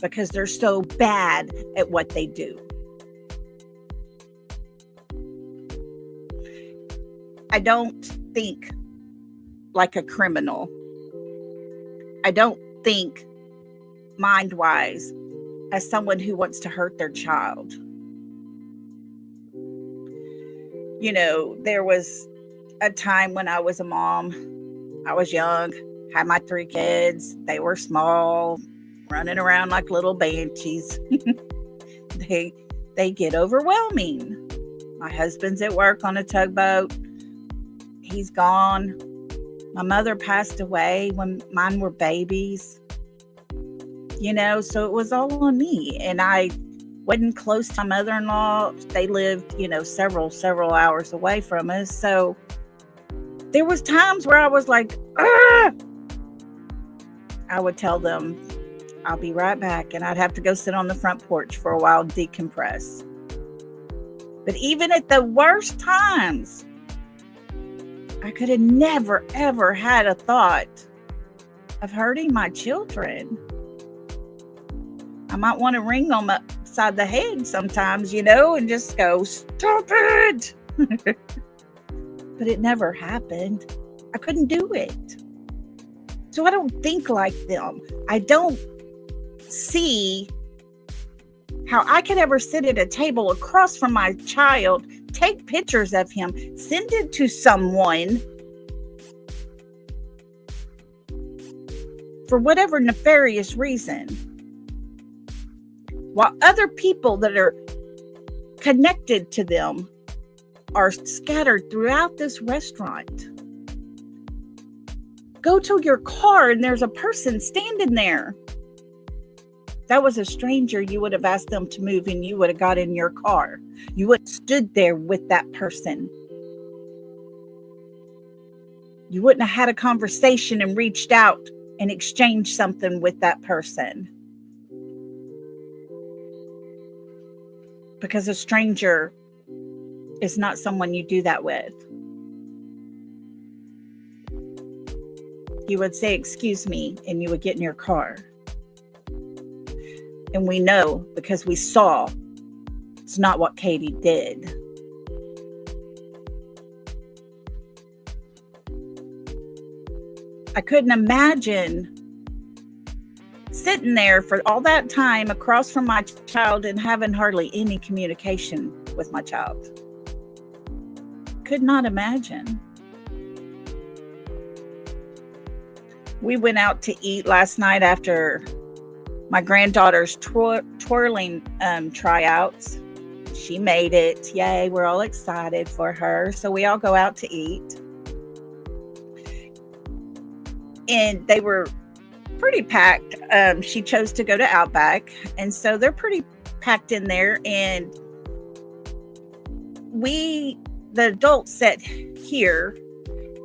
because they're so bad at what they do. I don't think like a criminal. I don't think mind-wise as someone who wants to hurt their child. You know, there was a time when I was a mom. I was young, had my 3 kids. They were small, running around like little banshees. They get overwhelming. My husband's at work on a tugboat. He's gone. My mother passed away when mine were babies. You know, so it was all on me. And I wasn't close to my mother-in-law. They lived, several hours away from us. So there was times where I was like, ah! I would tell them, I'll be right back. And I'd have to go sit on the front porch for a while and decompress. But even at the worst times, I could have never, ever had a thought of hurting my children. I might want to ring them upside the head sometimes, and just go, stop it. But it never happened. I couldn't do it. So I don't think like them. I don't see how I could ever sit at a table across from my child, take pictures of him, send it to someone for whatever nefarious reason, while other people that are connected to them are scattered throughout this restaurant. Go to your car and there's a person standing there. That was a stranger. You would have asked them to move and you would have got in your car. You would have stood there with that person. You wouldn't have had a conversation and reached out and exchanged something with that person. Because a stranger is not someone you do that with. You would say, excuse me, and you would get in your car. And we know, because we saw, it's not what Katie did. I couldn't imagine sitting there for all that time across from my child and having hardly any communication with my child. Could not imagine. We went out to eat last night after my granddaughter's twirling tryouts. She made it. Yay, we're all excited for her. So we all go out to eat. And they were pretty packed. She chose to go to Outback. And so they're pretty packed in there. And the adults sat here.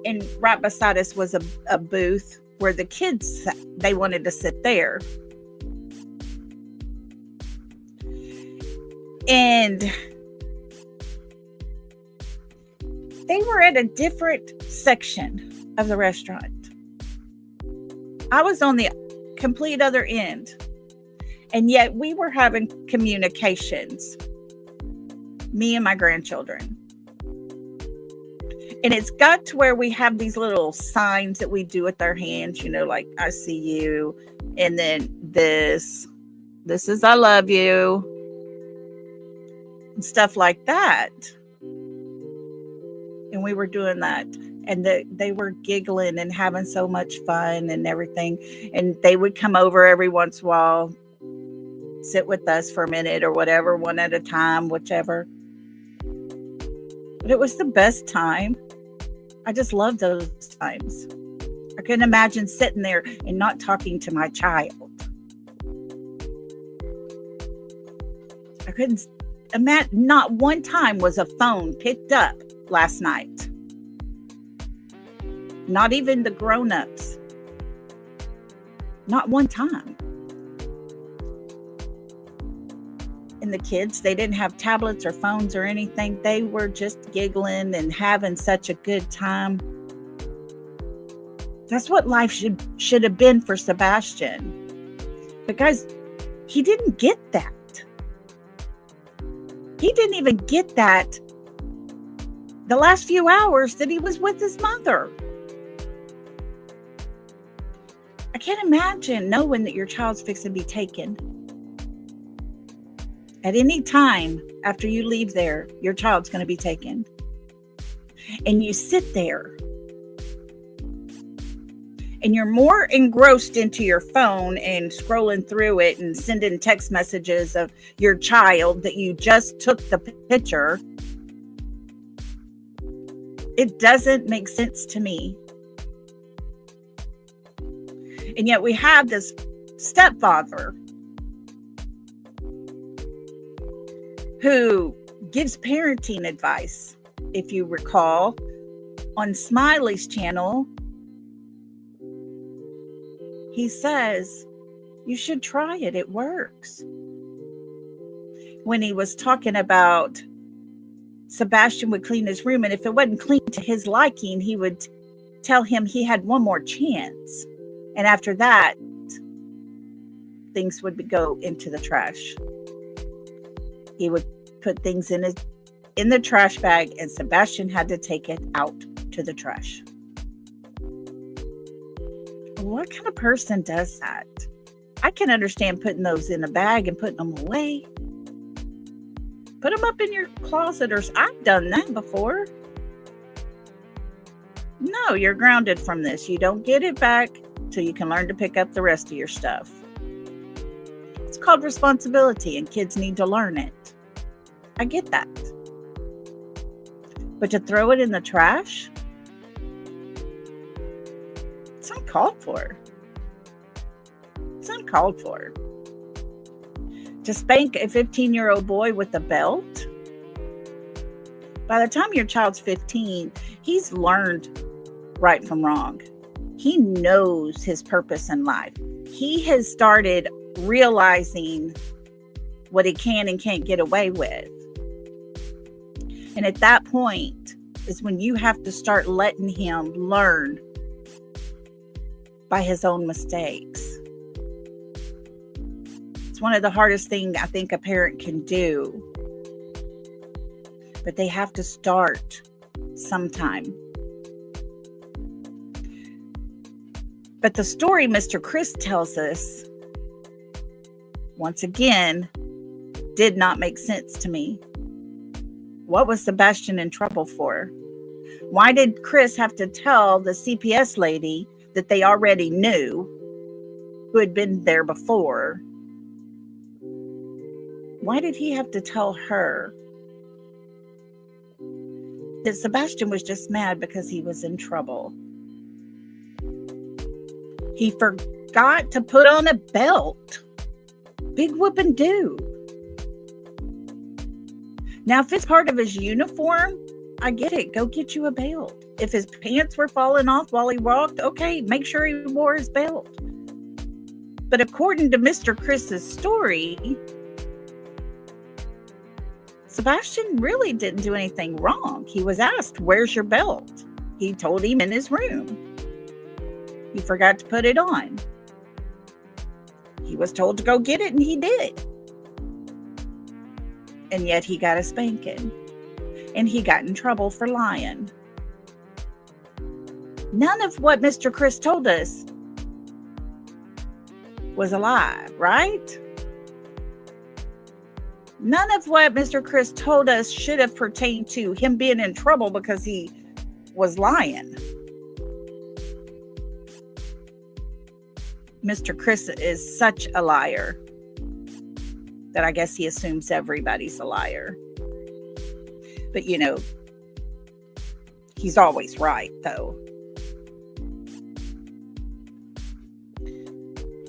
And right beside us was a booth where the kids, they wanted to sit there. And they were at a different section of the restaurant. I was on the complete other end. And yet we were having communications. Me and my grandchildren. And it's got to where we have these little signs that we do with our hands, like I see you. And then this is I love you. And stuff like that. And we were doing that. And they were giggling and having so much fun and everything. And they would come over every once in a while, sit with us for a minute or whatever, one at a time, whichever. But it was the best time. I just love those times. I couldn't imagine sitting there and not talking to my child. I couldn't imagine. Not one time was a phone picked up last night. Not even the grown-ups. Not one time. And the kids, they didn't have tablets or phones or anything. They were just giggling and having such a good time. That's what life should have been for Sebastian. But guys, he didn't get that. He didn't even get that the last few hours that he was with his mother. I can't imagine knowing that your child's fixing to be taken. At any time after you leave there, your child's going to be taken. And you sit there and you're more engrossed into your phone and scrolling through it and sending text messages of your child that you just took the picture. It doesn't make sense to me. And yet we have this stepfather who gives parenting advice. If you recall, on Smiley's channel, he says, you should try it. It works. When he was talking about Sebastian would clean his room, and if it wasn't clean to his liking, he would tell him he had one more chance. And after that, things would go into the trash. He would put things in the trash bag, and Sebastian had to take it out to the trash. What kind of person does that? I can understand putting those in a bag and putting them away. Put them up in your closet, or I've done that before. No, you're grounded from this. You don't get it back till you can learn to pick up the rest of your stuff. It's called responsibility, and kids need to learn it. I get that. But to throw it in the trash? It's uncalled for. It's uncalled for. To spank a 15-year-old boy with a belt? By the time your child's 15, he's learned right from wrong. He knows his purpose in life. He has started realizing what he can and can't get away with. And at that point is when you have to start letting him learn by his own mistakes. It's one of the hardest things I think a parent can do. But they have to start sometime. But the story Mr. Chris tells us, once again, did not make sense to me. What was Sebastian in trouble for? Why did Chris have to tell the CPS lady that they already knew, who had been there before? Why did he have to tell her that Sebastian was just mad because he was in trouble? He forgot to put on a belt. Big whooping do. Now, if it's part of his uniform, I get it. Go get you a belt. If his pants were falling off while he walked, okay, make sure he wore his belt. But according to Mr. Chris's story, Sebastian really didn't do anything wrong. He was asked, where's your belt? He told him in his room. He forgot to put it on. He was told to go get it, and he did. And yet he got a spanking. And he got in trouble for lying. None of what Mr. Chris told us was a lie, right? None of what Mr. Chris told us should have pertained to him being in trouble because he was lying. Mr. Chris is such a liar that I guess he assumes everybody's a liar. But, you know, he's always right, though.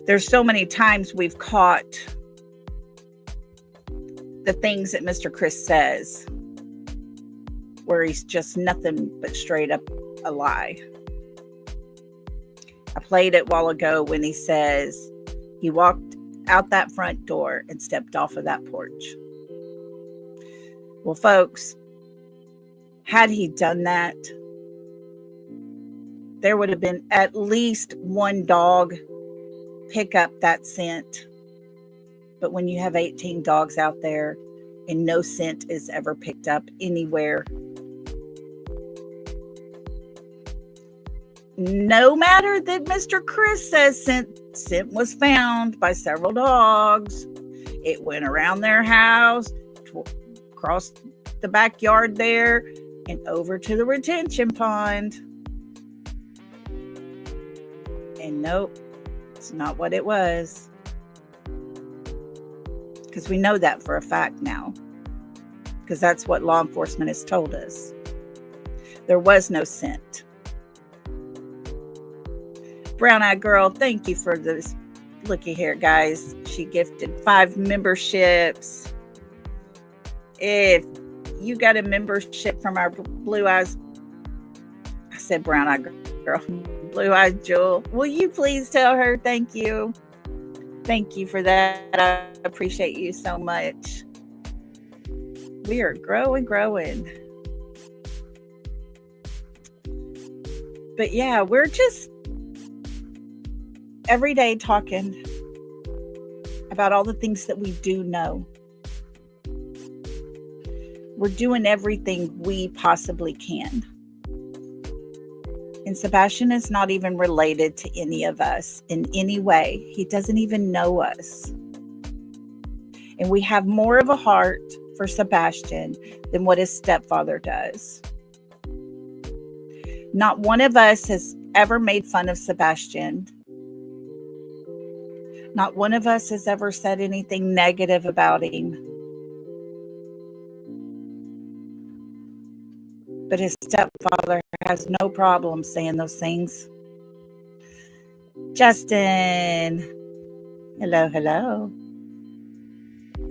There's so many times we've caught the things that Mr. Chris says where he's just nothing but straight up a lie. I played it a while ago when he says he walked out that front door and stepped off of that porch. Well, folks, had he done that, there would have been at least one dog pick up that scent. But when you have 18 dogs out there and no scent is ever picked up anywhere, no matter that Mr. Chris says scent was found by several dogs, it went around their house, across the backyard there, and over to the retention pond. And nope, it's not what it was. Because we know that for a fact now. Because that's what law enforcement has told us. There was no scent. Brown Eyed Girl, thank you for this. Looky here, guys. She gifted 5 memberships. if you got a membership from our Blue Eyes, I said brown eyed girl, Blue Eyed Jewel, will you please tell her thank you? Thank you for that. I appreciate you so much. We are growing. But yeah, we're just every day talking about all the things that we do know. We're doing everything we possibly can. And Sebastian is not even related to any of us in any way. He doesn't even know us. And we have more of a heart for Sebastian than what his stepfather does. Not one of us has ever made fun of Sebastian. Not one of us has ever said anything negative about him. But his stepfather has no problem saying those things. Justin. Hello.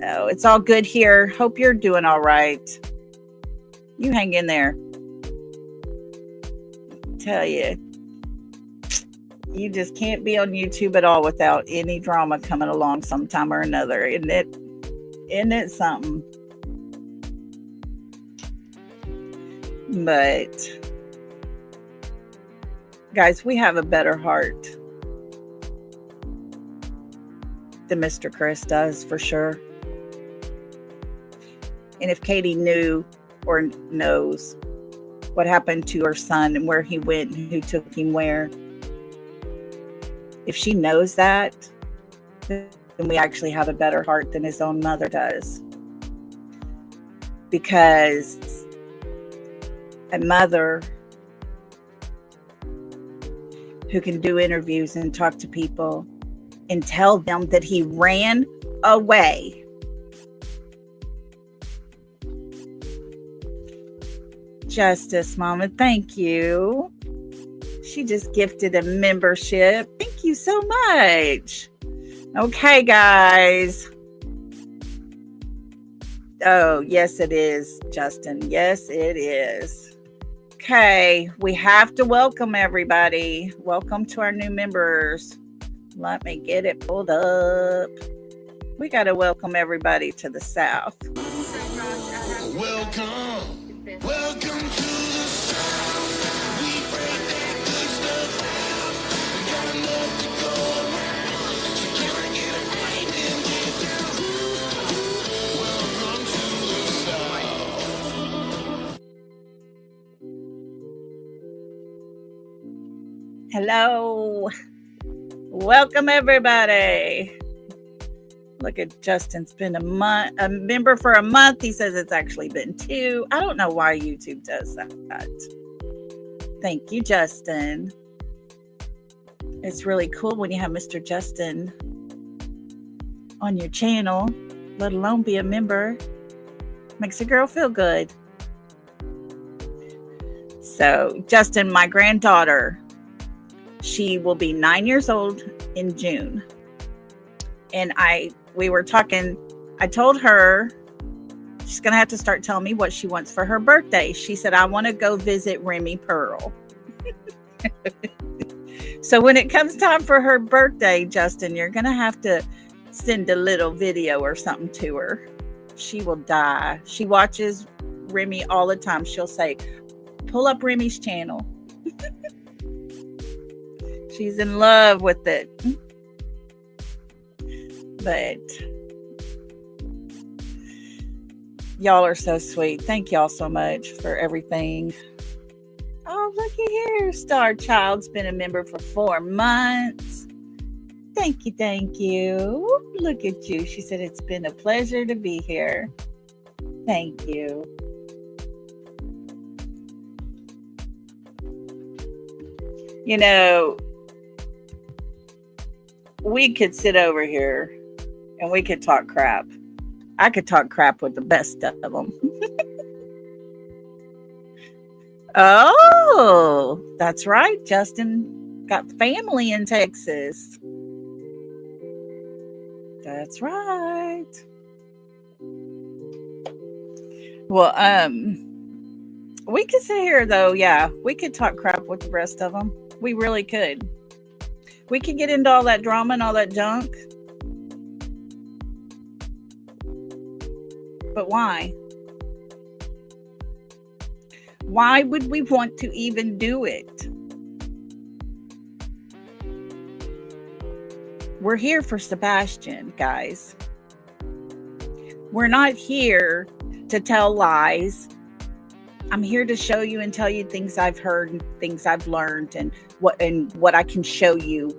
Oh, it's all good here. Hope you're doing all right. You hang in there. Tell you, you just can't be on YouTube at all without any drama coming along sometime or another. Isn't it something? But guys, we have a better heart than Mr. Chris does, for sure. And if Katie knew or knows what happened to her son and where he went and who took him where, if she knows that, then we actually have a better heart than his own mother does. Because a mother who can do interviews and talk to people and tell them that he ran away. Justice, Mama, thank you. She just gifted a membership. Thank you so much. Okay, guys. Oh, yes, it is, Justin. Yes, it is. Okay, we have to welcome everybody. Welcome to our new members. Let me get it pulled up. We got to welcome everybody to the South. Welcome to the South. We break that good stuff out. We got enough to go around. You can't get it right and get down. Welcome to the South. Hello. Welcome, everybody. Look at Justin's been a member for a month. He says it's actually been 2. I don't know why YouTube does that. Thank you, Justin. It's really cool when you have Mr. Justin on your channel, let alone be a member. Makes a girl feel good. So, Justin, my granddaughter, she will be 9 years old in June. And we were talking, I told her she's going to have to start telling me what she wants for her birthday. She said, I want to go visit Remy Pearl. So when it comes time for her birthday, Justin, you're going to have to send a little video or something to her. She will die. She watches Remy all the time. She'll say, pull up Remy's channel. She's in love with it. But y'all are so sweet. Thank y'all so much for everything. Oh, looky here. Star Child's been a member for 4 months. Thank you. Look at you. She said it's been a pleasure to be here. Thank you. You know, we could sit over here and we could talk crap. I could talk crap with the best of them. Oh, that's right. Justin got family in Texas. That's right. Well, we could sit here though. Yeah, we could talk crap with the rest of them. We really could. We could get into all that drama and all that junk. But why? Why would we want to even do it? We're here for Sebastian, guys. We're not here to tell lies. I'm here to show you and tell you things I've heard and things I've learned and what I can show you.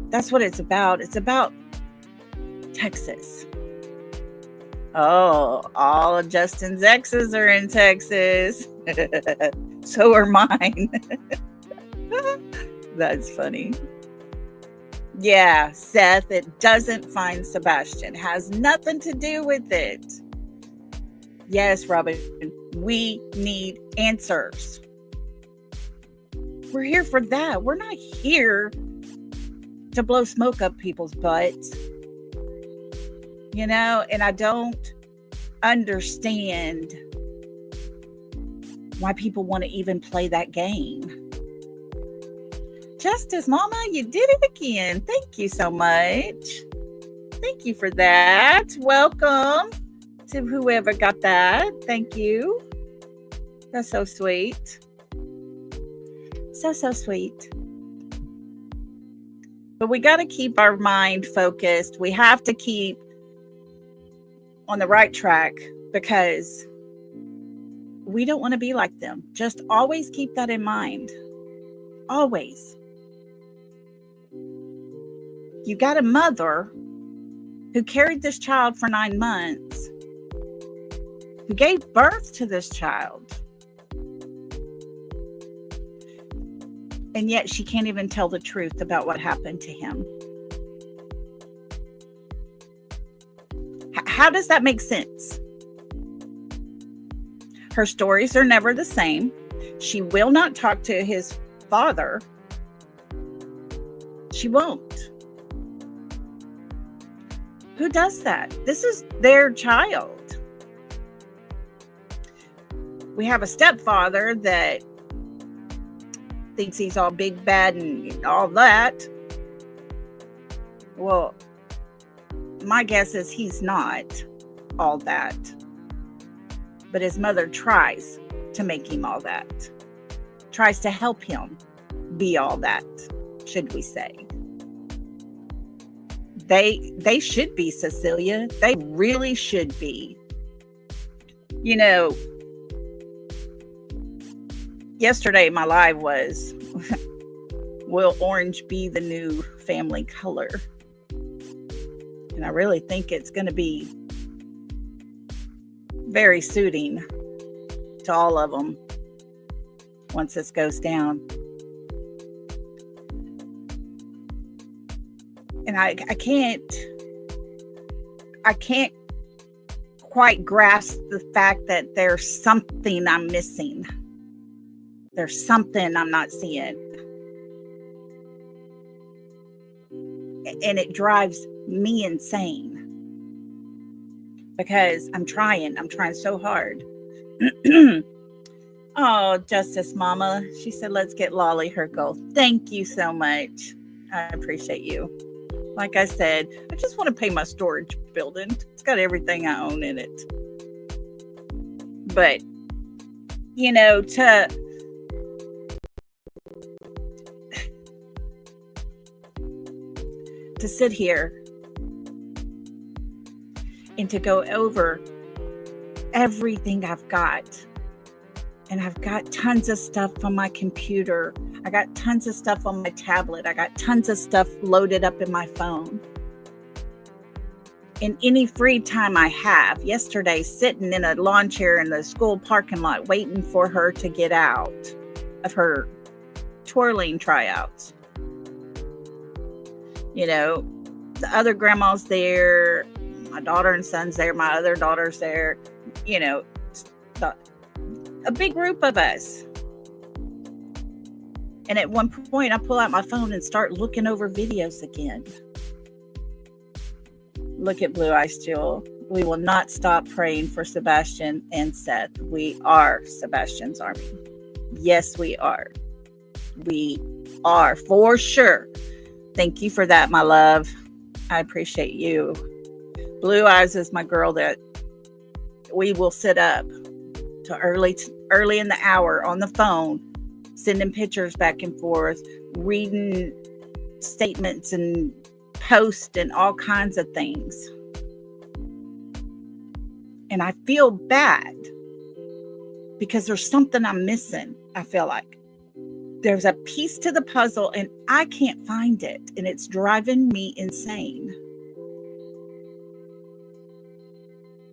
That's what it's about. It's about Texas. Oh, all of Justin's exes are in Texas. So are mine. That's funny. Yeah, Seth, it doesn't find Sebastian. Has nothing to do with it. Yes, Robin, we need answers. We're here for that. We're not here to blow smoke up people's butts. You know, and I don't understand why people want to even play that game. Justice, Mama, you did it again. Thank you so much. Thank you for that. Welcome to whoever got that. Thank you. That's so sweet. So sweet. But we got to keep our mind focused. We have to keep on the right track because we don't want to be like them. Just always keep that in mind. Always. You got a mother who carried this child for 9 months, who gave birth to this child, and yet she can't even tell the truth about what happened to him. How does that make sense? Her stories are never the same. She will not talk to his father. She won't. Who does that? This is their child. We have a stepfather that thinks he's all big, bad, and all that. Well, my guess is he's not all that. But his mother tries to make him all that. Tries to help him be all that, should we say. They should be, Cecilia. They really should be. You know, yesterday my live was, will orange be the new family color? And I really think it's going to be very suiting to all of them once this goes down. And I can't quite grasp the fact that there's something I'm missing. There's something I'm not seeing. And it drives me insane. Because I'm trying so hard. Oh, Justice Mama. She said, let's get Lolly her goal. Thank you so much. I appreciate you. Like I said, I just want to pay my storage building. It's got everything I own in it. But, you know, to sit here and to go over everything I've got. And I've got tons of stuff on my computer. I got tons of stuff on my tablet. I got tons of stuff loaded up in my phone. In any free time I have, yesterday sitting in a lawn chair in the school parking lot waiting for her to get out of her twirling tryouts. You know, the other grandma's there, my daughter and son's there, my other daughter's there, you know, a big group of us. And at one point, I pull out my phone and start looking over videos again. Look at Blue Eyes Jewel. We will not stop praying for Sebastian and Seth. We are Sebastian's army. Yes, we are. We are, for sure. Thank you for that, my love. I appreciate you. Blue Eyes is my girl that we will sit up to early in the hour on the phone, sending pictures back and forth, reading statements and posts and all kinds of things. And I feel bad because there's something I'm missing. I feel like there's a piece to the puzzle and I can't find it. And it's driving me insane.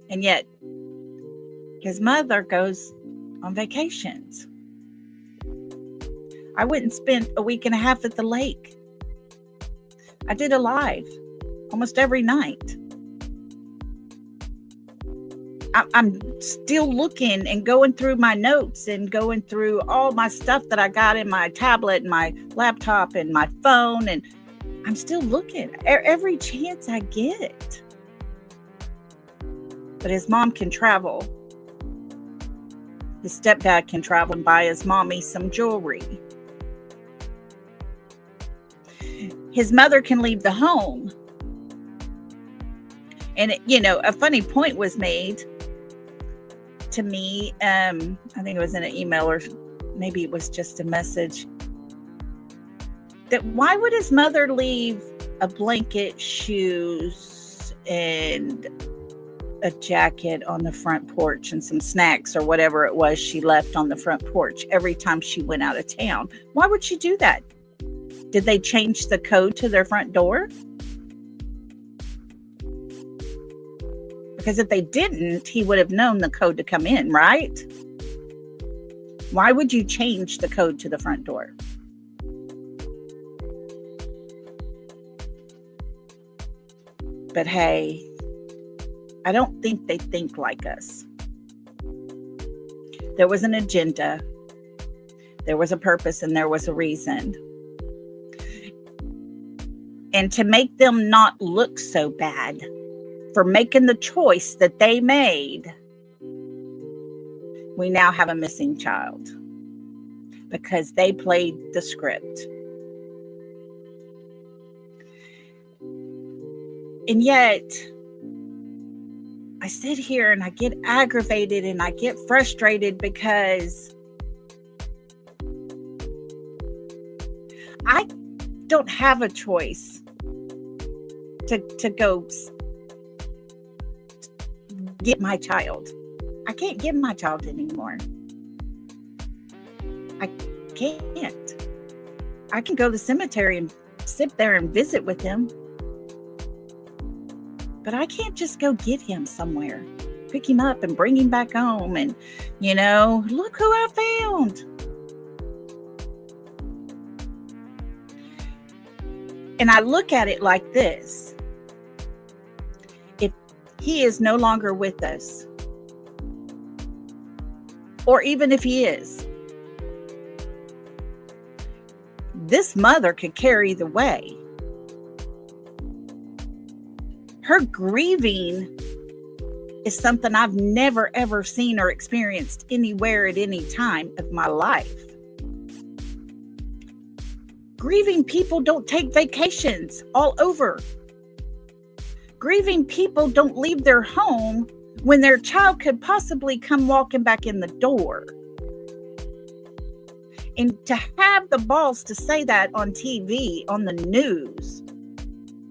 And yet his mother goes on vacations. I went and spent a week and a half at the lake. I did a live almost every night. I'm still looking and going through my notes and going through all my stuff that I got in my tablet and my laptop and my phone. And I'm still looking every chance I get. But his mom can travel. His stepdad can travel and buy his mommy some jewelry. His mother can leave the home. And, a funny point was made to me. I think it was in an email or maybe it was just a message. That why would his mother leave a blanket, shoes, and a jacket on the front porch and some snacks or whatever it was she left on the front porch every time she went out of town? Why would she do that? Did they change the code to their front door? Because if they didn't, he would have known the code to come in, right? Why would you change the code to the front door? But hey, I don't think they think like us. There was an agenda. There was a purpose and there was a reason. And to make them not look so bad for making the choice that they made, we now have a missing child because they played the script. And yet, I sit here and I get aggravated and I get frustrated because I don't have a choice to go get my child. I can't get my child anymore. I can't. I can go to the cemetery and sit there and visit with him. But I can't just go get him somewhere, pick him up and bring him back home and, look who I found. And I look at it like this. If he is no longer with us, or even if he is, this mother could carry the way. Her grieving is something I've never, ever seen or experienced anywhere at any time of my life. Grieving people don't take vacations all over. Grieving people don't leave their home when their child could possibly come walking back in the door. And to have the balls to say that on TV, on the news,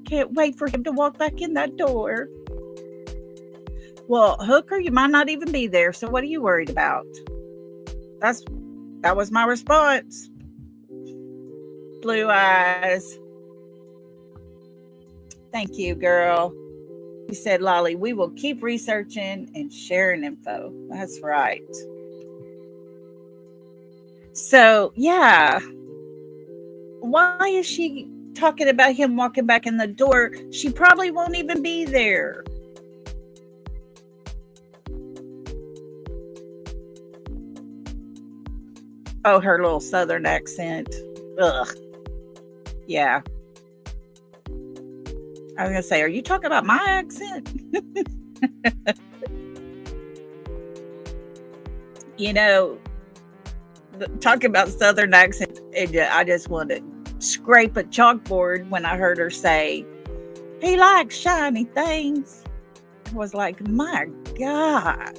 can't wait for him to walk back in that door. Well, Hooker, you might not even be there, so what are you worried about? That was my response. Blue Eyes. Thank you, girl. You said, Lolly, we will keep researching and sharing info. That's right. So, yeah. Why is she talking about him walking back in the door? She probably won't even be there. Oh, her little southern accent. Ugh. Yeah. I was going to say, are you talking about my accent? You know, talking about Southern accent, I just want to scrape a chalkboard when I heard her say, he likes shiny things. I was like, my God.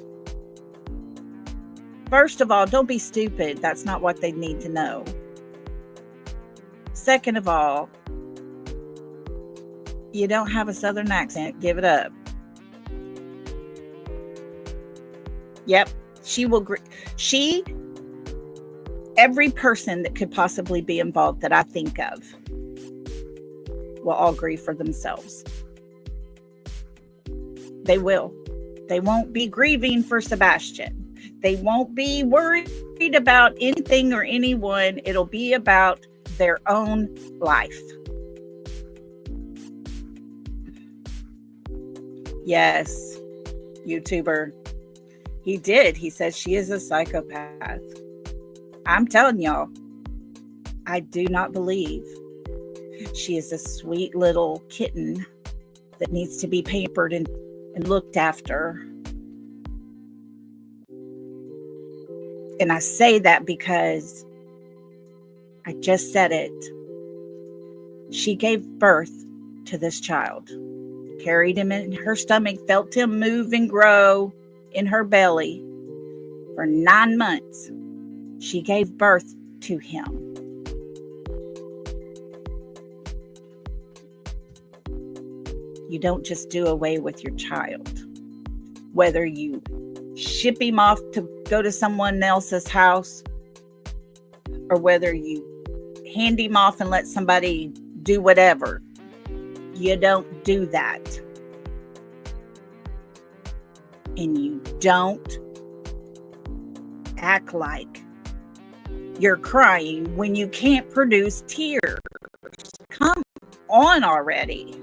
First of all, don't be stupid. That's not what they need to know. Second of all, you don't have a Southern accent. Give it up. Yep. Every person that could possibly be involved that I think of will all grieve for themselves. They will. They won't be grieving for Sebastian. They won't be worried about anything or anyone. It'll be about their own life. Yes, YouTuber. He did. He says she is a psychopath. I'm telling y'all, I do not believe she is a sweet little kitten that needs to be pampered and looked after. And I say that because I just said it. She gave birth to this child, carried him in her stomach, felt him move and grow in her belly for 9 months. She gave birth to him. You don't just do away with your child. Whether you ship him off to go to someone else's house, or whether you hand him off and let somebody do whatever, you don't do that. And you don't act like you're crying when you can't produce tears. Come on already.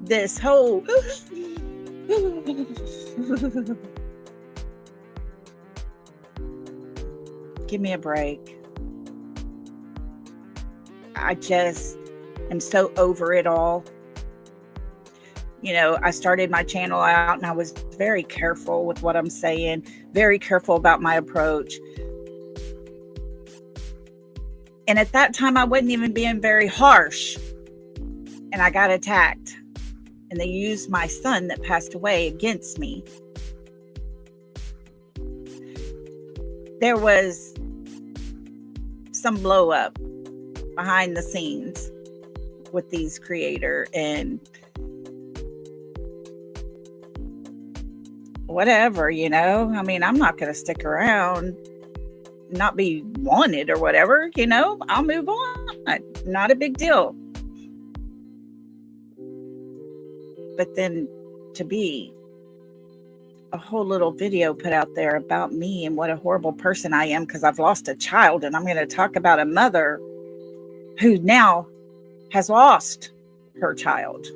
This whole give me a break. I just am so over it all. You know, I started my channel out and I was very careful with what I'm saying, very careful about my approach. And at that time, I wasn't even being very harsh. And I got attacked. And they used my son that passed away against me. There was some blow up behind the scenes with these creators and whatever, you know. I mean, I'm not going to stick around, not be wanted or whatever, you know. I'll move on. Not a big deal. But then to be a whole little video put out there about me and what a horrible person I am because I've lost a child, and I'm going to talk about a mother who now has lost her child.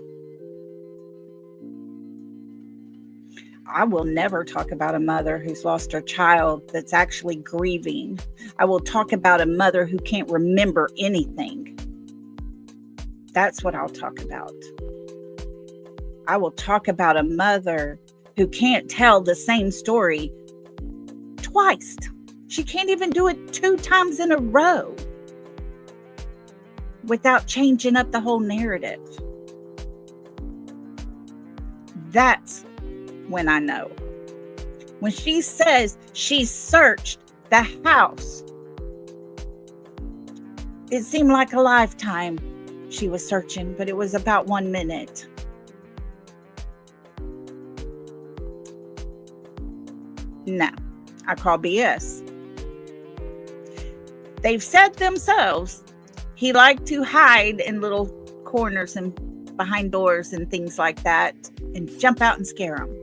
I will never talk about a mother who's lost her child that's actually grieving. I will talk about a mother who can't remember anything. That's what I'll talk about. I will talk about a mother who can't tell the same story twice. She can't even do it 2 times in a row without changing up the whole narrative. That's when I know. When she says she searched the house, it seemed like a lifetime she was searching, but it was about 1 minute. No, I call BS. They've said themselves he liked to hide in little corners and behind doors and things like that and jump out and scare them.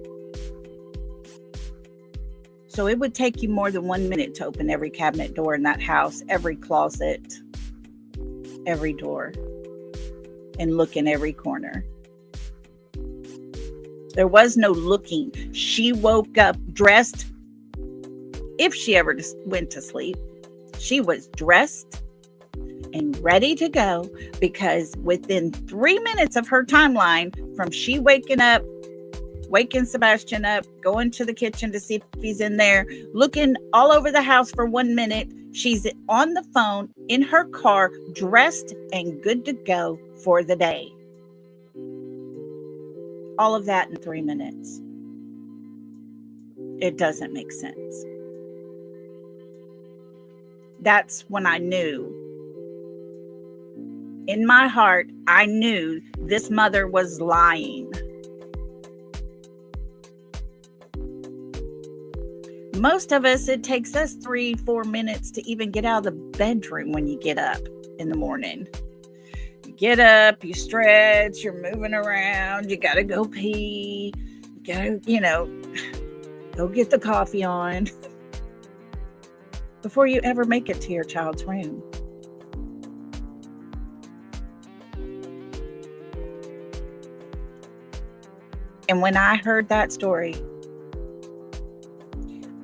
So it would take you more than 1 minute to open every cabinet door in that house, every closet, every door, and look in every corner. There was no looking. She woke up dressed. If she ever just went to sleep, she was dressed and ready to go, because within 3 minutes of her timeline, from she waking Sebastian up, going to the kitchen to see if he's in there, looking all over the house for 1 minute, she's on the phone in her car, dressed and good to go for the day. All of that in 3 minutes. It doesn't make sense. That's when I knew. In my heart, I knew this mother was lying. Most of us, it takes us 3-4 minutes to even get out of the bedroom when you get up in the morning. You get up, you stretch, you're moving around, you got to go pee, you got to, go get the coffee on before you ever make it to your child's room. And when I heard that story,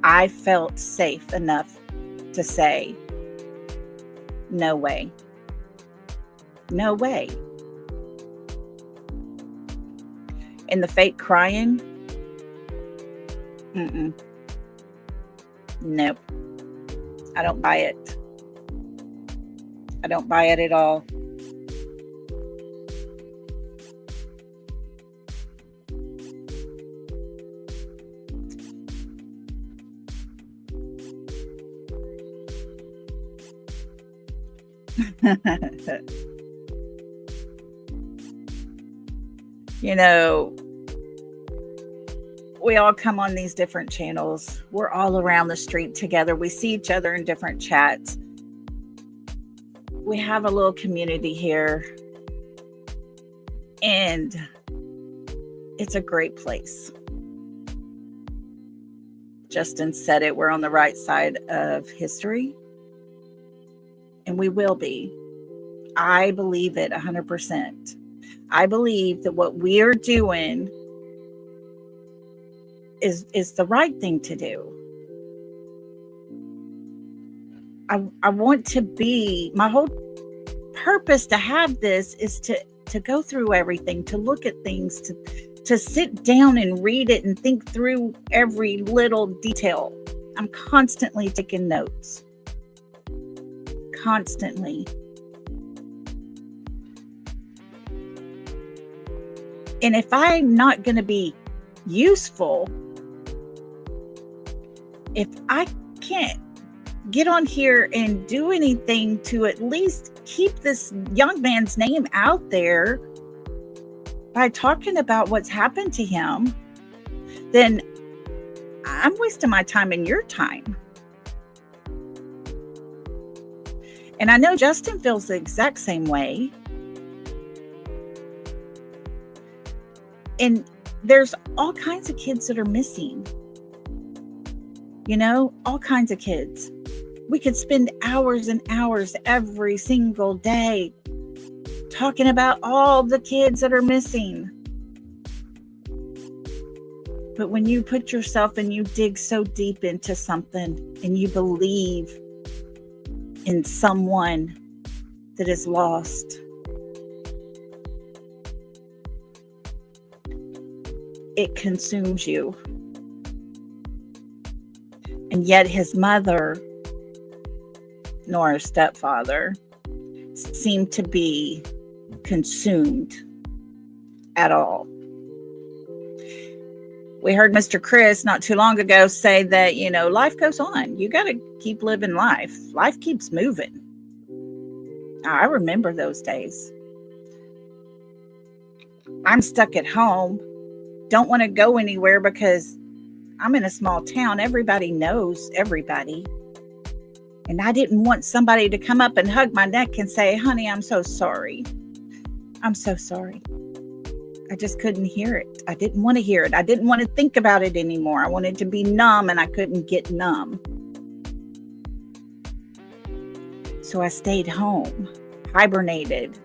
I felt safe enough to say, no way. No way. And the fake crying, nope. I don't buy it. I don't buy it at all. We all come on these different channels. We're all around the street together. We see each other in different chats. We have a little community here, and it's a great place. Justin said it. We're on the right side of history, and we will be. I believe it 100%. I believe that what we are doing is the right thing to do. I want to be, my whole purpose to have this is to go through everything, to look at things, to sit down and read it and think through every little detail. I'm constantly taking notes. Constantly. And if I'm not going to be useful, if I can't get on here and do anything to at least keep this young man's name out there by talking about what's happened to him, then I'm wasting my time and your time. And I know Justin feels the exact same way. And there's all kinds of kids that are missing. All kinds of kids. We could spend hours and hours every single day talking about all the kids that are missing. But when you put yourself and you dig so deep into something and you believe in someone that is lost, it consumes you. And yet his mother, nor his stepfather, seemed to be consumed at all. We heard Mr. Chris not too long ago say that, life goes on. You got to keep living life. Life keeps moving. I remember those days. I'm stuck at home. Don't want to go anywhere because I'm in a small town. Everybody knows everybody. And I didn't want somebody to come up and hug my neck and say, honey, I'm so sorry. I'm so sorry. I just couldn't hear it. I didn't want to hear it. I didn't want to think about it anymore. I wanted to be numb, and I couldn't get numb. So I stayed home, hibernated.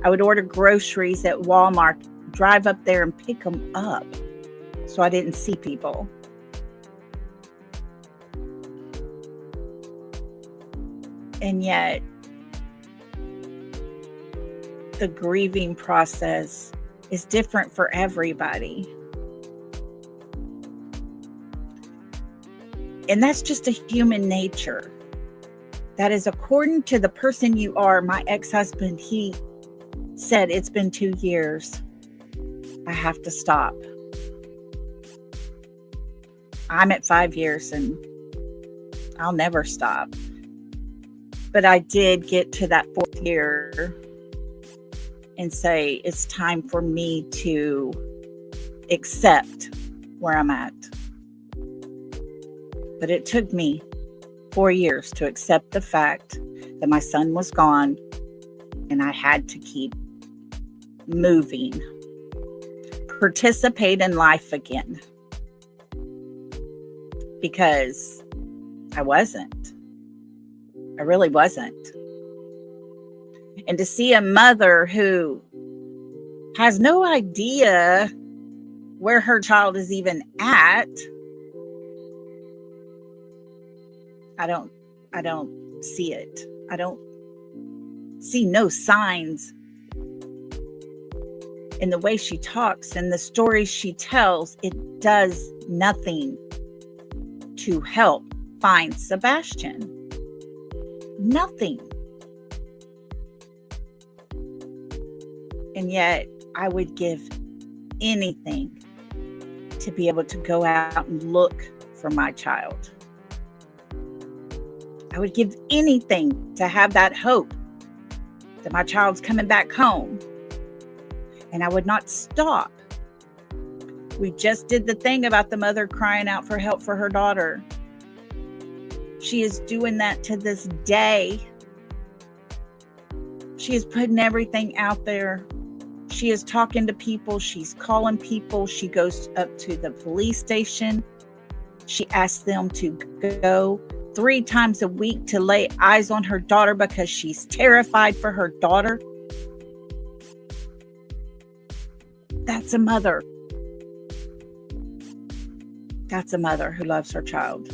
I would order groceries at Walmart, drive up there and pick them up so I didn't see people. And yet, the grieving process is different for everybody. And that's just a human nature. That is according to the person you are. My ex-husband, he said, it's been 2 years. I have to stop. I'm at 5 years and I'll never stop. But I did get to that 4th year and say, it's time for me to accept where I'm at. But it took me 4 years to accept the fact that my son was gone and I had to keep moving, participate in life again, because I wasn't. I really wasn't. And to see a mother who has no idea where her child is even at, I don't see it. I don't see no signs in the way she talks and the stories she tells. It does nothing to help find Sebastian. Nothing. And yet I would give anything to be able to go out and look for my child. I would give anything to have that hope that my child's coming back home. And I would not stop. We just did the thing about the mother crying out for help for her daughter. She is doing that to this day. She is putting everything out there. She is talking to people. She's calling people. She goes up to the police station. She asks them to go 3 times a week to lay eyes on her daughter because she's terrified for her daughter. That's a mother. That's a mother who loves her child.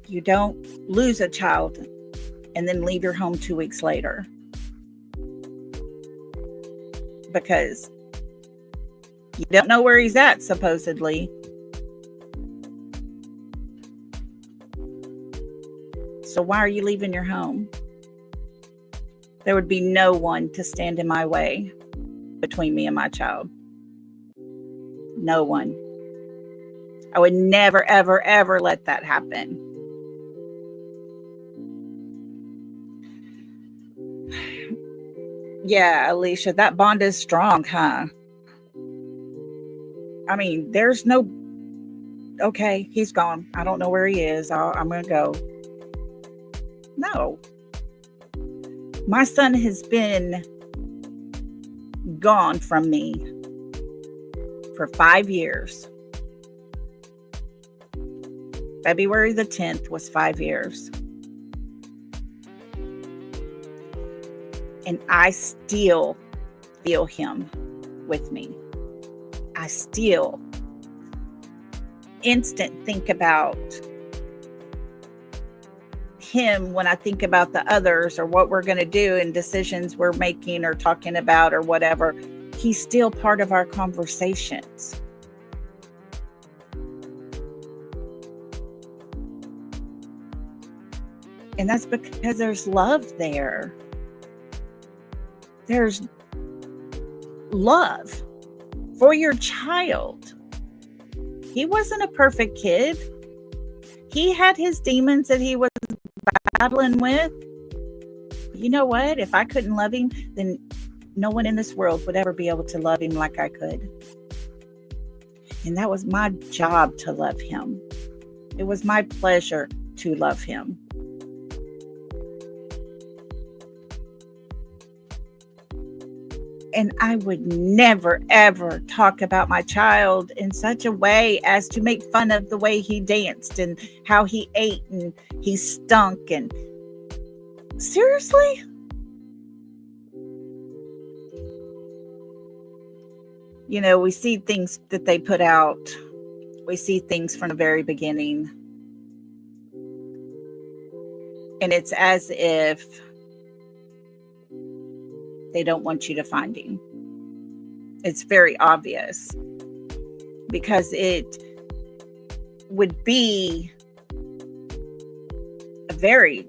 You don't lose a child and then leave your home 2 weeks later because you don't know where he's at, supposedly. So why are you leaving your home? There would be no one to stand in my way between me and my child. No one. I would never, ever, ever let that happen. Yeah, Alicia, that bond is strong, huh? I mean, there's no, okay, he's gone. I don't know where he is. I'm going to go. No. My son has been gone from me for 5 years. February the 10th was 5 years. And I still feel him with me. I still instant think about him when I think about the others or what we're going to do and decisions we're making or talking about or whatever. He's still part of our conversations. And that's because there's love there. There's love for your child. He wasn't a perfect kid. He had his demons that he was battling with. You know what? If I couldn't love him, then no one in this world would ever be able to love him like I could. And that was my job, to love him. It was my pleasure to love him. And I would never, ever talk about my child in such a way as to make fun of the way he danced and how he ate and he stunk. And seriously? You know, we see things that they put out. We see things from the very beginning. And it's as if they don't want you to find him. It's very obvious, because it would be a very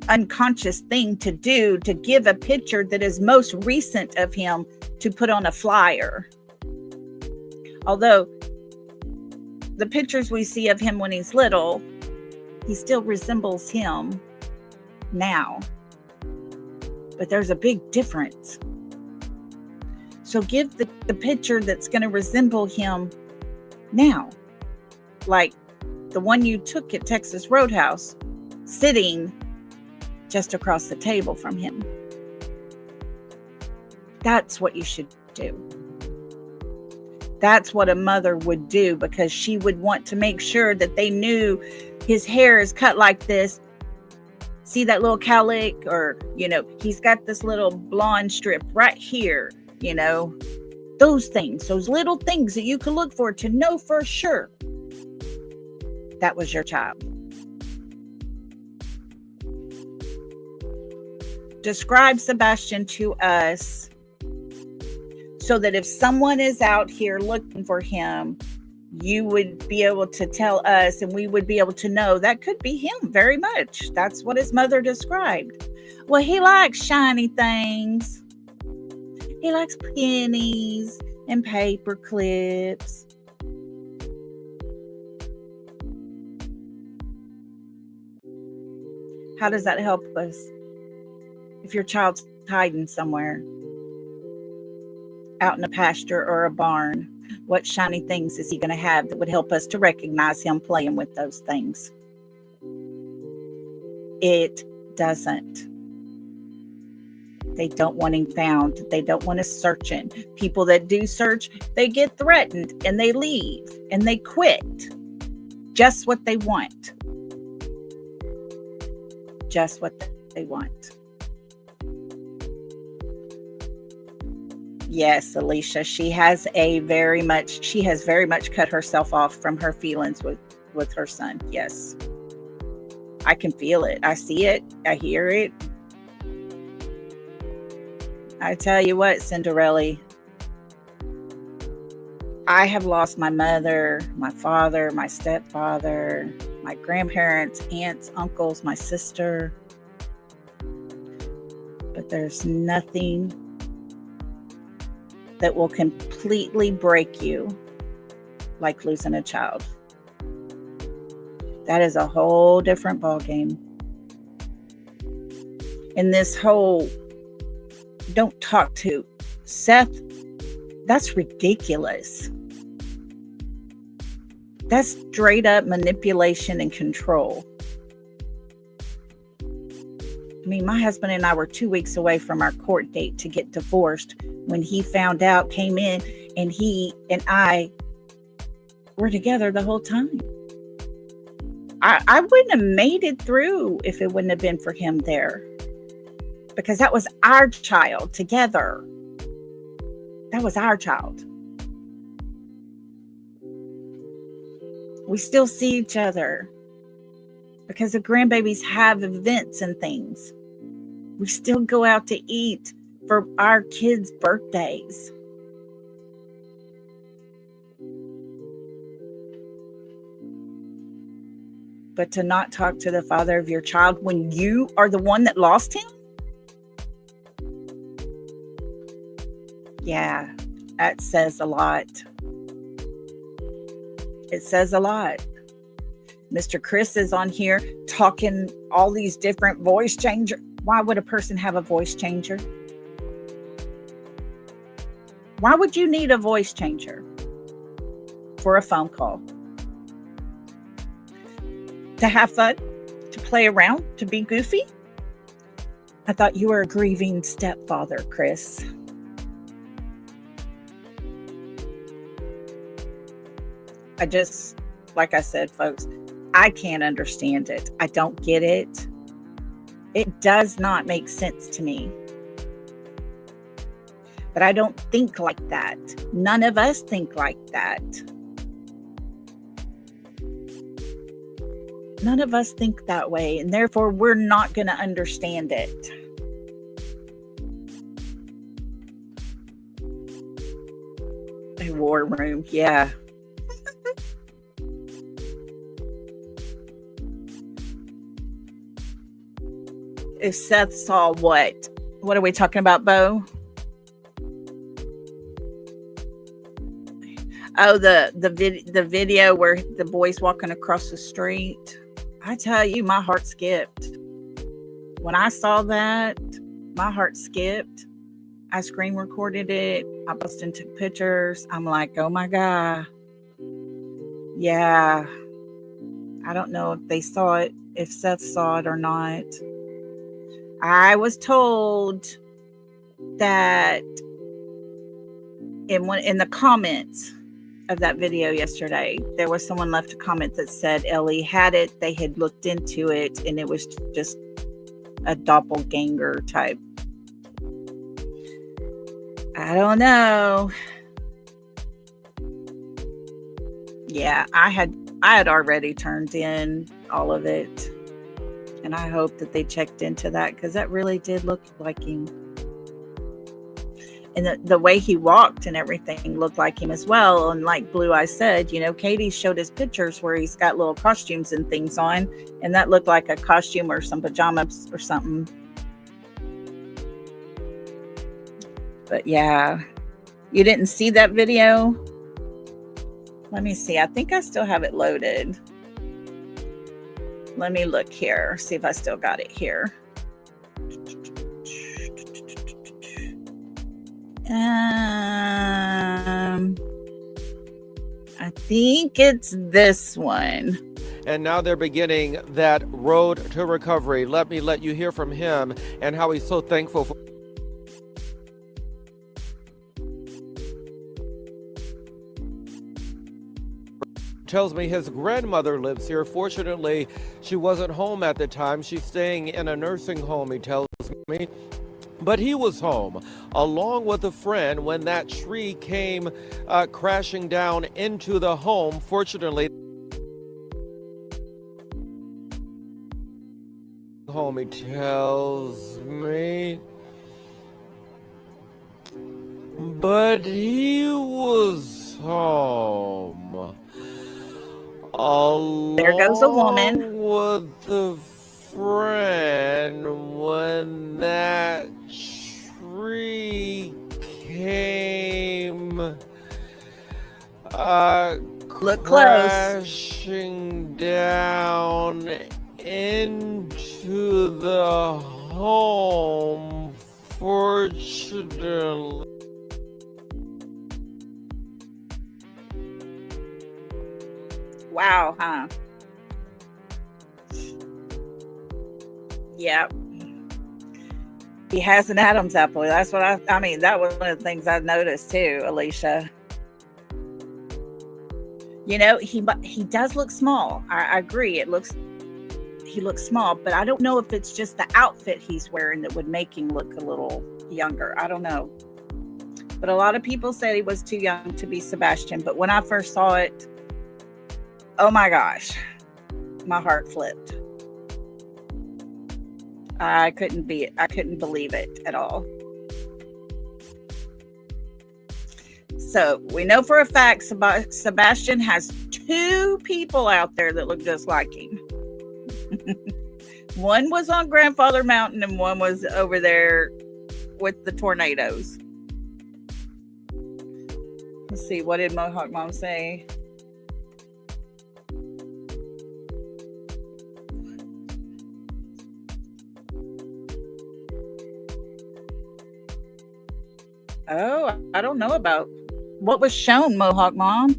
unconscious thing to do, to give a picture that is most recent of him to put on a flyer. Although the pictures we see of him when he's little, he still resembles him now. But there's a big difference. So give the picture that's going to resemble him now. Like the one you took at Texas Roadhouse, sitting just across the table from him. That's what you should do. That's what a mother would do, because she would want to make sure that they knew his hair is cut like this. See that little cowlick? Or, he's got this little blonde strip right here. Those things, those little things that you could look for to know for sure that was your child. Describe Sebastian to us so that if someone is out here looking for him, you would be able to tell us, and we would be able to know that could be him very much. That's what his mother described. Well, he likes shiny things. He likes pennies and paper clips. How does that help us? If your child's hiding somewhere, out in a pasture or a barn, what shiny things is he going to have that would help us to recognize him playing with those things? It doesn't. They don't want him found. They don't want us searching. People that do search, they get threatened and they leave and they quit. Just what they want. Just what they want. Yes, Alicia, she has very much cut herself off from her feelings with her son. Yes. I can feel it. I see it. I hear it. I tell you what, Cinderella, I have lost my mother, my father, my stepfather, my grandparents, aunts, uncles, my sister. But there's nothing that will completely break you like losing a child. That is a whole different ballgame. And this whole don't talk to Seth, that's ridiculous. That's straight up manipulation and control. I mean, my husband and I were 2 weeks away from our court date to get divorced when he found out, came in, and he and I were together the whole time. I wouldn't have made it through if it wouldn't have been for him there. Because that was our child together. That was our child. We still see each other because the grandbabies have events and things. We still go out to eat for our kids' birthdays. But to not talk to the father of your child when you are the one that lost him? Yeah, that says a lot. It says a lot. Mr. Chris is on here talking all these different voice changers. Why would a person have a voice changer? Why would you need a voice changer for a phone call? To have fun? To play around? To be goofy? I thought you were a grieving stepfather, Chris. Like I said, folks, I can't understand it. I don't get it. It does not make sense to me. But I don't think like that. None of us think like that. None of us think that way, and therefore we're not going to understand it. A war room, yeah. If Seth saw what? What are we talking about, Bo? Oh, the video where the boy's walking across the street. I tell you, my heart skipped. When I saw that, my heart skipped. I screen recorded it. I posted and took pictures. I'm like, oh my God. Yeah. I don't know if they saw it, if Seth saw it or not. I was told that in the comments of that video yesterday, there was someone left a comment that said Ellie had it, they had looked into it, and it was just a doppelganger type. I don't know. Yeah, I had already turned in all of it, and I hope that they checked into that, because that really did look like him. And the way he walked and everything looked like him as well. And like Blue Eye said, you know, Katie showed us pictures where he's got little costumes and things on, and that looked like a costume or some pajamas or something. But yeah, you didn't see that video? Let me see. I think I still have it loaded. Let me look here, see if I still got it here. I think it's this one. And now they're beginning that road to recovery. Let me let you hear from him and how he's so thankful for. Tells me his grandmother lives here. Fortunately, she wasn't home at the time. She's staying in a nursing home, he tells me. But he was home, along with a friend, when that tree came crashing down into the home. Fortunately, home, he tells me. But he was home. There goes a woman. With the friend when that tree came look crashing down into the home. Fortunately, wow, huh? Yep. He has an Adam's apple. That's what I mean, that was one of the things I noticed too, Alicia. You know, he does look small. I agree. He looks small, but I don't know if it's just the outfit he's wearing that would make him look a little younger. I don't know. But a lot of people said he was too young to be Sebastian. But when I first saw it, oh my gosh, my heart flipped. I couldn't believe it at all. So we know for a fact Sebastian has 2 people out there that look just like him. One was on Grandfather Mountain and one was over there with the tornadoes. Let's see, what did Mohawk Mom say? Oh, I don't know about what was shown, Mohawk Mom.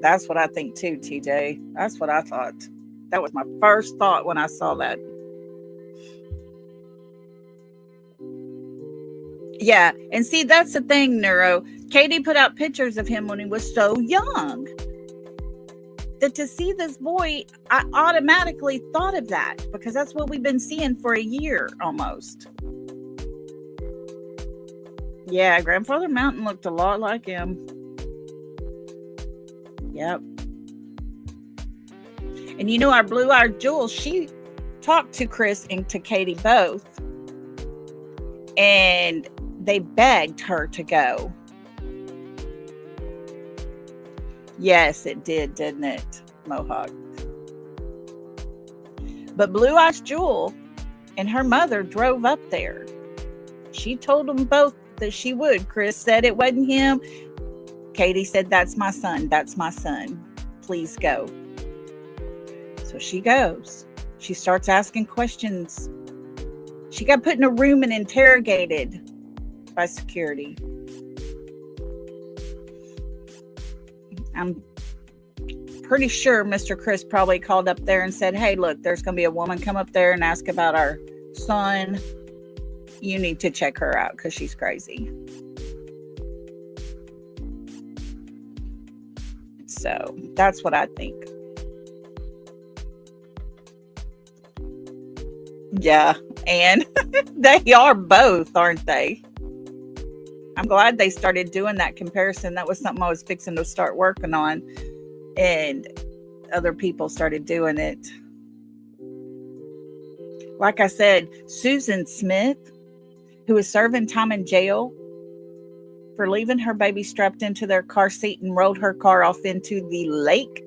That's what I think too, TJ. That's what I thought. That was my first thought when I saw that. Yeah, and see, that's the thing, Neuro. Katie put out pictures of him when he was so young. That to see this boy, I automatically thought of that because that's what we've been seeing for a year almost. Yeah, Grandfather Mountain looked a lot like him. Yep. And you know, our blue-eyed Jewel, she talked to Chris and to Katie both. And they begged her to go. Yes, it did, didn't it, Mohawk? But Blue Eyes Jewel and her mother drove up there. She told them both that she would. Chris said it wasn't him. Katie said, that's my son. That's my son. Please go. So she goes. She starts asking questions. She got put in a room and interrogated by security. I'm pretty sure Mr. Chris probably called up there and said, hey, look, there's going to be a woman come up there and ask about our son. You need to check her out because she's crazy. So that's what I think. Yeah, and they are both, aren't they? I'm glad they started doing that comparison. That was something I was fixing to start working on, and other people started doing it. Like I said, Susan Smith, who is serving time in jail for leaving her baby strapped into their car seat and rolled her car off into the lake.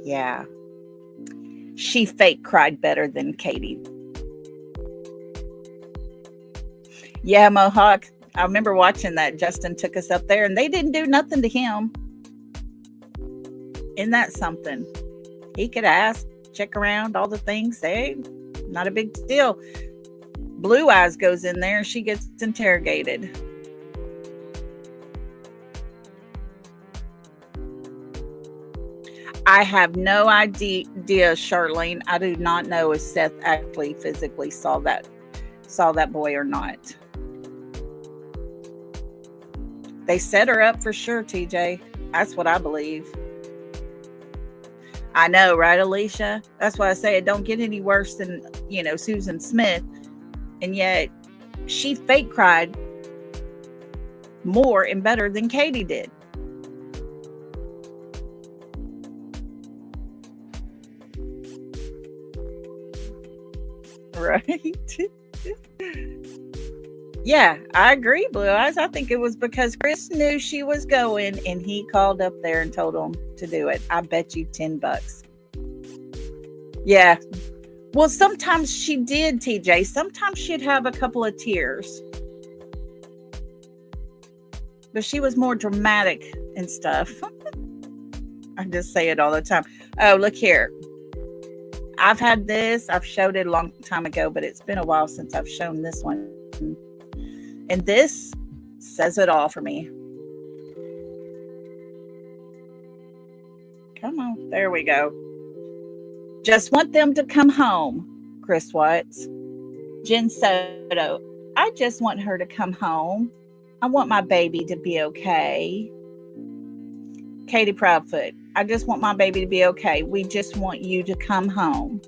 Yeah. She fake cried better than Katie. Yeah, Mohawk. I remember watching that. Justin took us up there and they didn't do nothing to him. Isn't that something? He could ask, check around, all the things. Hey, not a big deal. Blue Eyes goes in there and she gets interrogated. I have no idea, Charlene. I do not know if Seth actually physically saw that boy or not. They set her up for sure, TJ. That's what I believe. I know, right, Alicia? That's why I say it don't get any worse than, Susan Smith. And yet she fake cried more and better than Katie did. Right? Yeah, I agree, Blue Eyes. I think it was because Chris knew she was going and he called up there and told him to do it. I bet you $10. Yeah. Well, sometimes she did, TJ. Sometimes she'd have a couple of tears. But she was more dramatic and stuff. I just say it all the time. Oh, look here. I've had this. I've showed it a long time ago, but it's been a while since I've shown this one. And this says it all for me. Come on. There we go. Just want them to come home, Chris Watts. Jen Soto. I just want her to come home. I want my baby to be okay. Katie Proudfoot. I just want my baby to be okay. We just want you to come home.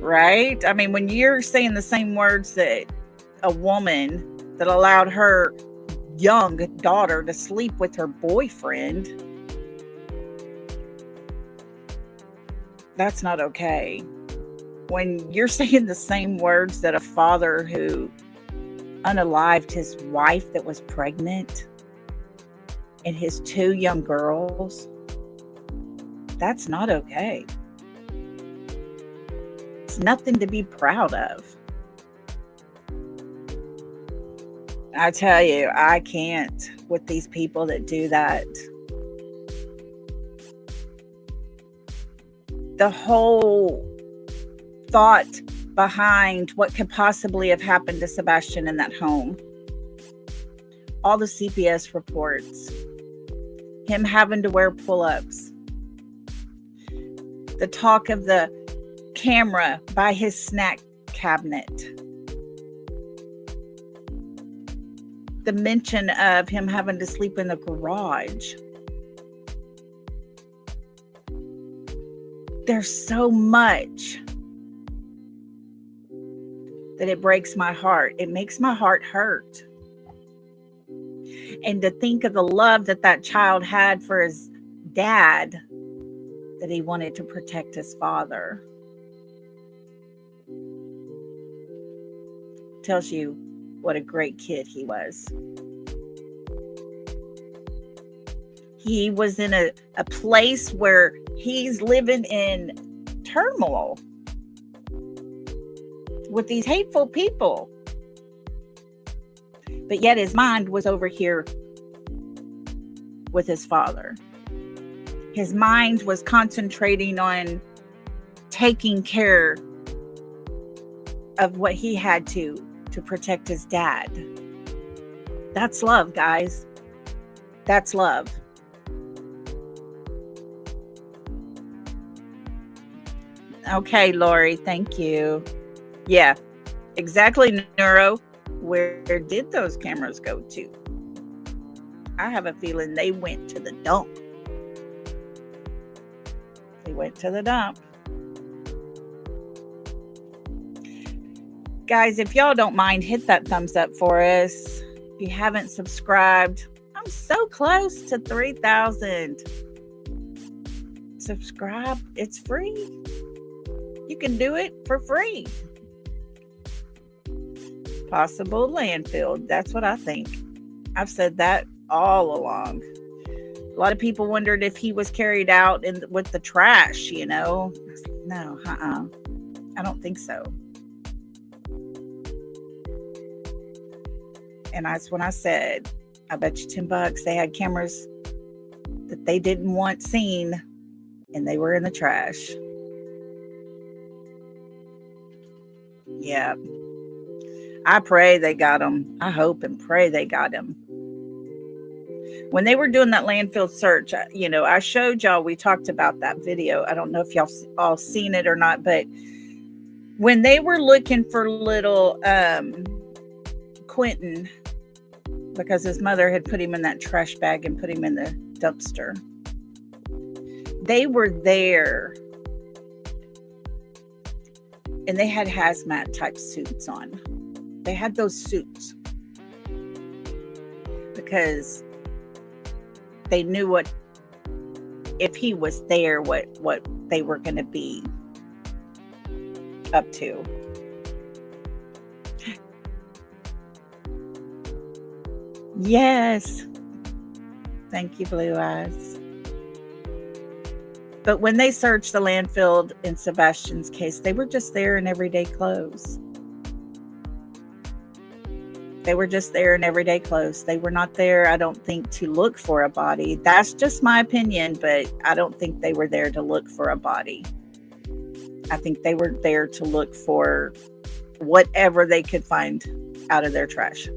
Right? I mean, when you're saying the same words that a woman that allowed her young daughter to sleep with her boyfriend, that's not okay. When you're saying the same words that a father who unalived his wife that was pregnant and his 2 young girls, that's not okay. It's nothing to be proud of. I tell you, I can't with these people that do that. The whole thought behind what could possibly have happened to Sebastian in that home. All the CPS reports. Him having to wear pull-ups. The talk of the camera by his snack cabinet. The mention of him having to sleep in the garage. There's so much that it breaks my heart. It makes my heart hurt. And to think of the love that that child had for his dad, that he wanted to protect his father. Tells you what a great kid he was. He was in a place where he's living in turmoil with these hateful people. But yet his mind was over here with his father. His mind was concentrating on taking care of what he had to protect his dad. That's love, guys. That's love. Okay, Lori, thank you. Yeah, exactly, Neuro. Where did those cameras go to? I have a feeling they went to the dump. They went to the dump. Guys, if y'all don't mind, hit that thumbs up for us. If you haven't subscribed, I'm so close to 3,000. Subscribe. It's free. You can do it for free. Possible landfill. That's what I think. I've said that all along. A lot of people wondered if he was carried out with the trash, you know. No, I don't think so. And that's when I said, I bet you $10 they had cameras that they didn't want seen, and they were in the trash. Yeah. I pray they got him. I hope and pray they got him. When they were doing that landfill search, you know, I showed y'all, we talked about that video. I don't know if y'all all seen it or not, but when they were looking for little Quentin, because his mother had put him in that trash bag and put him in the dumpster, they were there. And they had hazmat type suits on. They had those suits because they knew what, if he was there, what they were going to be up to. Yes. Thank you, Blue Eyes. But when they searched the landfill in Sebastian's case, they were just there in everyday clothes. They were just there in everyday clothes. They were not there, I don't think, to look for a body. That's just my opinion, but I don't think they were there to look for a body. I think they were there to look for whatever they could find out of their trash.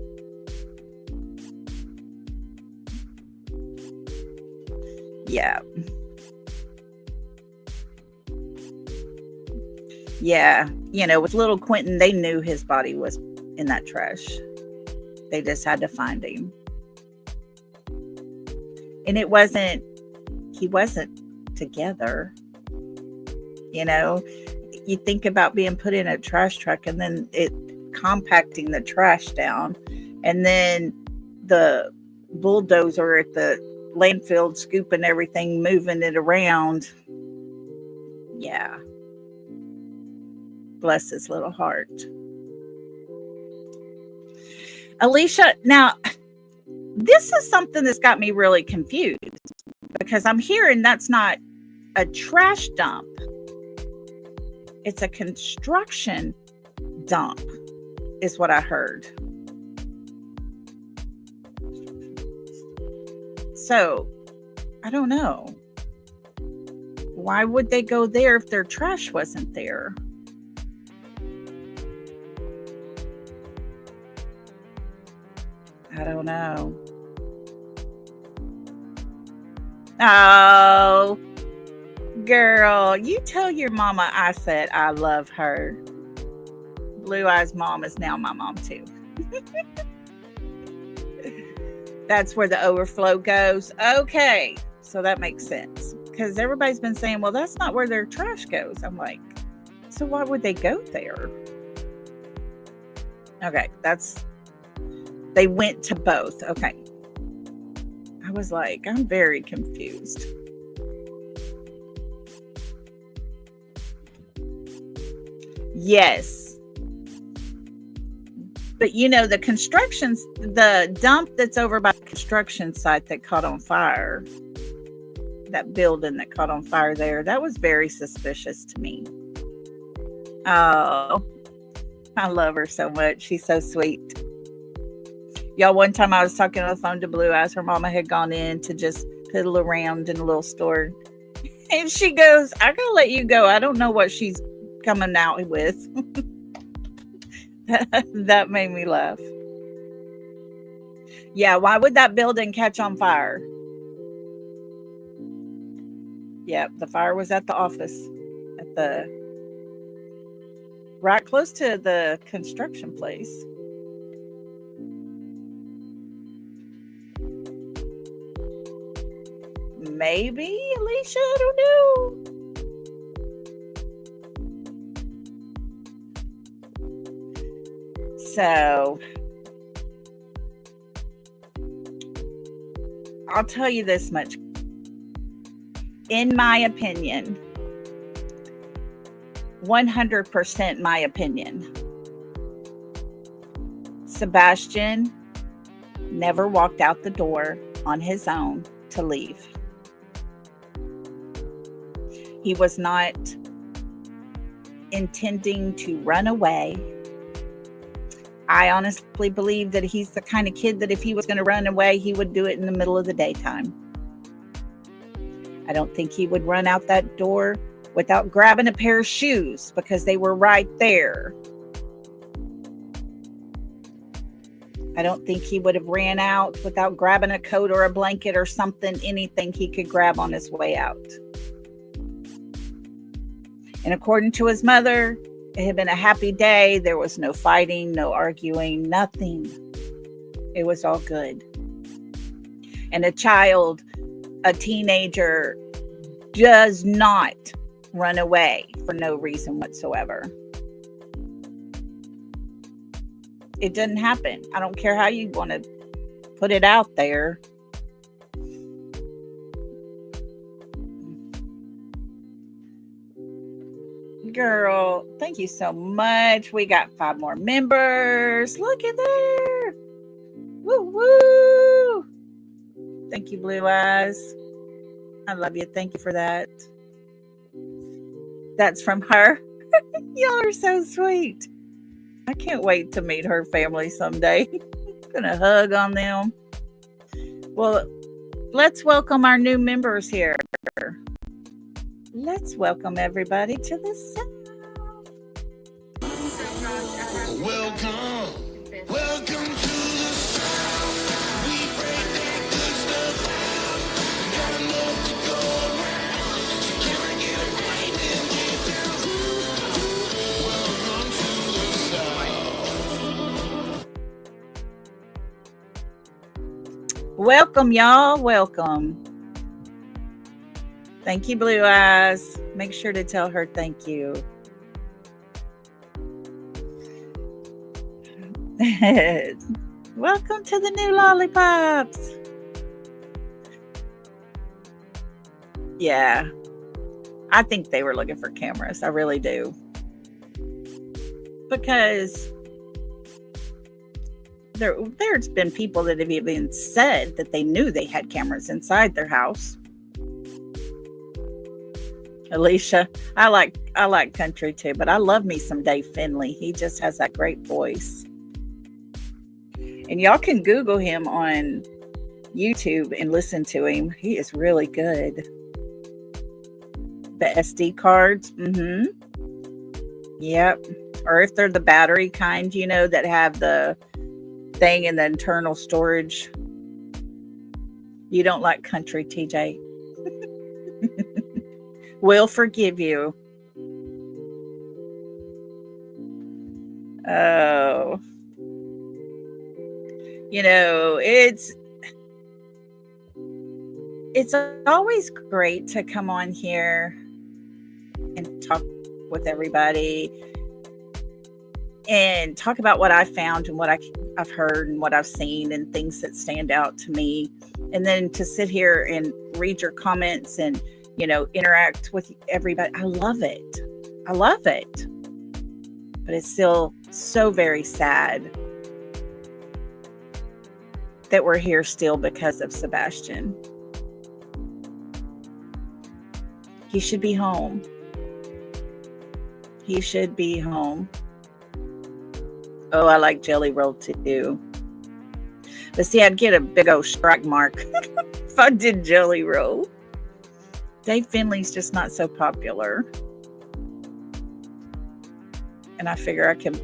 Yeah. Yeah. You know, with little Quentin, they knew his body was in that trash. They just had to find him. And he wasn't together. You know, you think about being put in a trash truck and then it compacting the trash down, and then the bulldozer at the landfill scooping everything, moving it around. Yeah. Bless his little heart. Alicia, now, this is something that's got me really confused, because I'm hearing that's not a trash dump. It's a construction dump, is what I heard. So, I don't know. Why would they go there if their trash wasn't there? I don't know. Oh, girl, you tell your mama I said I love her. Blue Eyes mom is now my mom too. That's where the overflow goes. Okay, so that makes sense. Because everybody's been saying, well, that's not where their trash goes. I'm like, so why would they go there? Okay, they went to both. Okay. I was like, I'm very confused. Yes. But the dump that's over by the construction site that caught on fire, that building that caught on fire there, that was very suspicious to me. Oh, I love her so much. She's so sweet. Y'all, one time I was talking on the phone to Blue Eyes. Her mama had gone in to just piddle around in a little store. And she goes, I gotta let you go. I don't know what she's coming out with. That made me laugh. Yeah, why would that building catch on fire? Yeah, the fire was at the office, right close to the construction place. Maybe, Alicia, I don't know. So, I'll tell you this much. In my opinion, 100% my opinion, Sebastian never walked out the door on his own to leave. He was not intending to run away. I honestly believe that he's the kind of kid that if he was going to run away, he would do it in the middle of the daytime. I don't think he would run out that door without grabbing a pair of shoes because they were right there. I don't think he would have ran out without grabbing a coat or a blanket or something, anything he could grab on his way out. And according to his mother, it had been a happy day. There was no fighting, no arguing, nothing. It was all good. And a teenager, does not run away for no reason whatsoever. It doesn't happen. I don't care how you want to put it out there. Girl, thank you so much. We got 5 more members. Look at there. Woo woo. Thank you, Blue Eyes. I love you. Thank you for that. That's from her. Y'all are so sweet. I can't wait to meet her family someday. I'm gonna hug on them. Well, let's welcome our new members here. Let's welcome everybody to the South. Welcome to the South. We break that good stuff out. We got enough to go around. Can I get a right and get down? Welcome to the South. Welcome, y'all. Welcome. Thank you, Blue Eyes. Make sure to tell her thank you. Welcome to the new lollipops. Yeah, I think they were looking for cameras. I really do. Because there's been people that have even said that they knew they had cameras inside their house. Alicia, I like country too, but I love me some Dave Finley. He just has that great voice. And y'all can Google him on YouTube and listen to him. He is really good. The SD cards. Mm-hmm. Yep. Or if they're the battery kind, that have the thing in the internal storage. You don't like country, TJ. We'll forgive you. Oh, it's always great to come on here and talk with everybody and talk about what I found and what I've heard and what I've seen and things that stand out to me. And then to sit here and read your comments and, interact with everybody. I love it. But it's still so very sad that we're here still because of Sebastian. He should be home. He should be home. Oh, I like Jelly Roll too. But see, I'd get a big old strike mark if I did Jelly Roll. Dave Finley's just not so popular. And I figure I can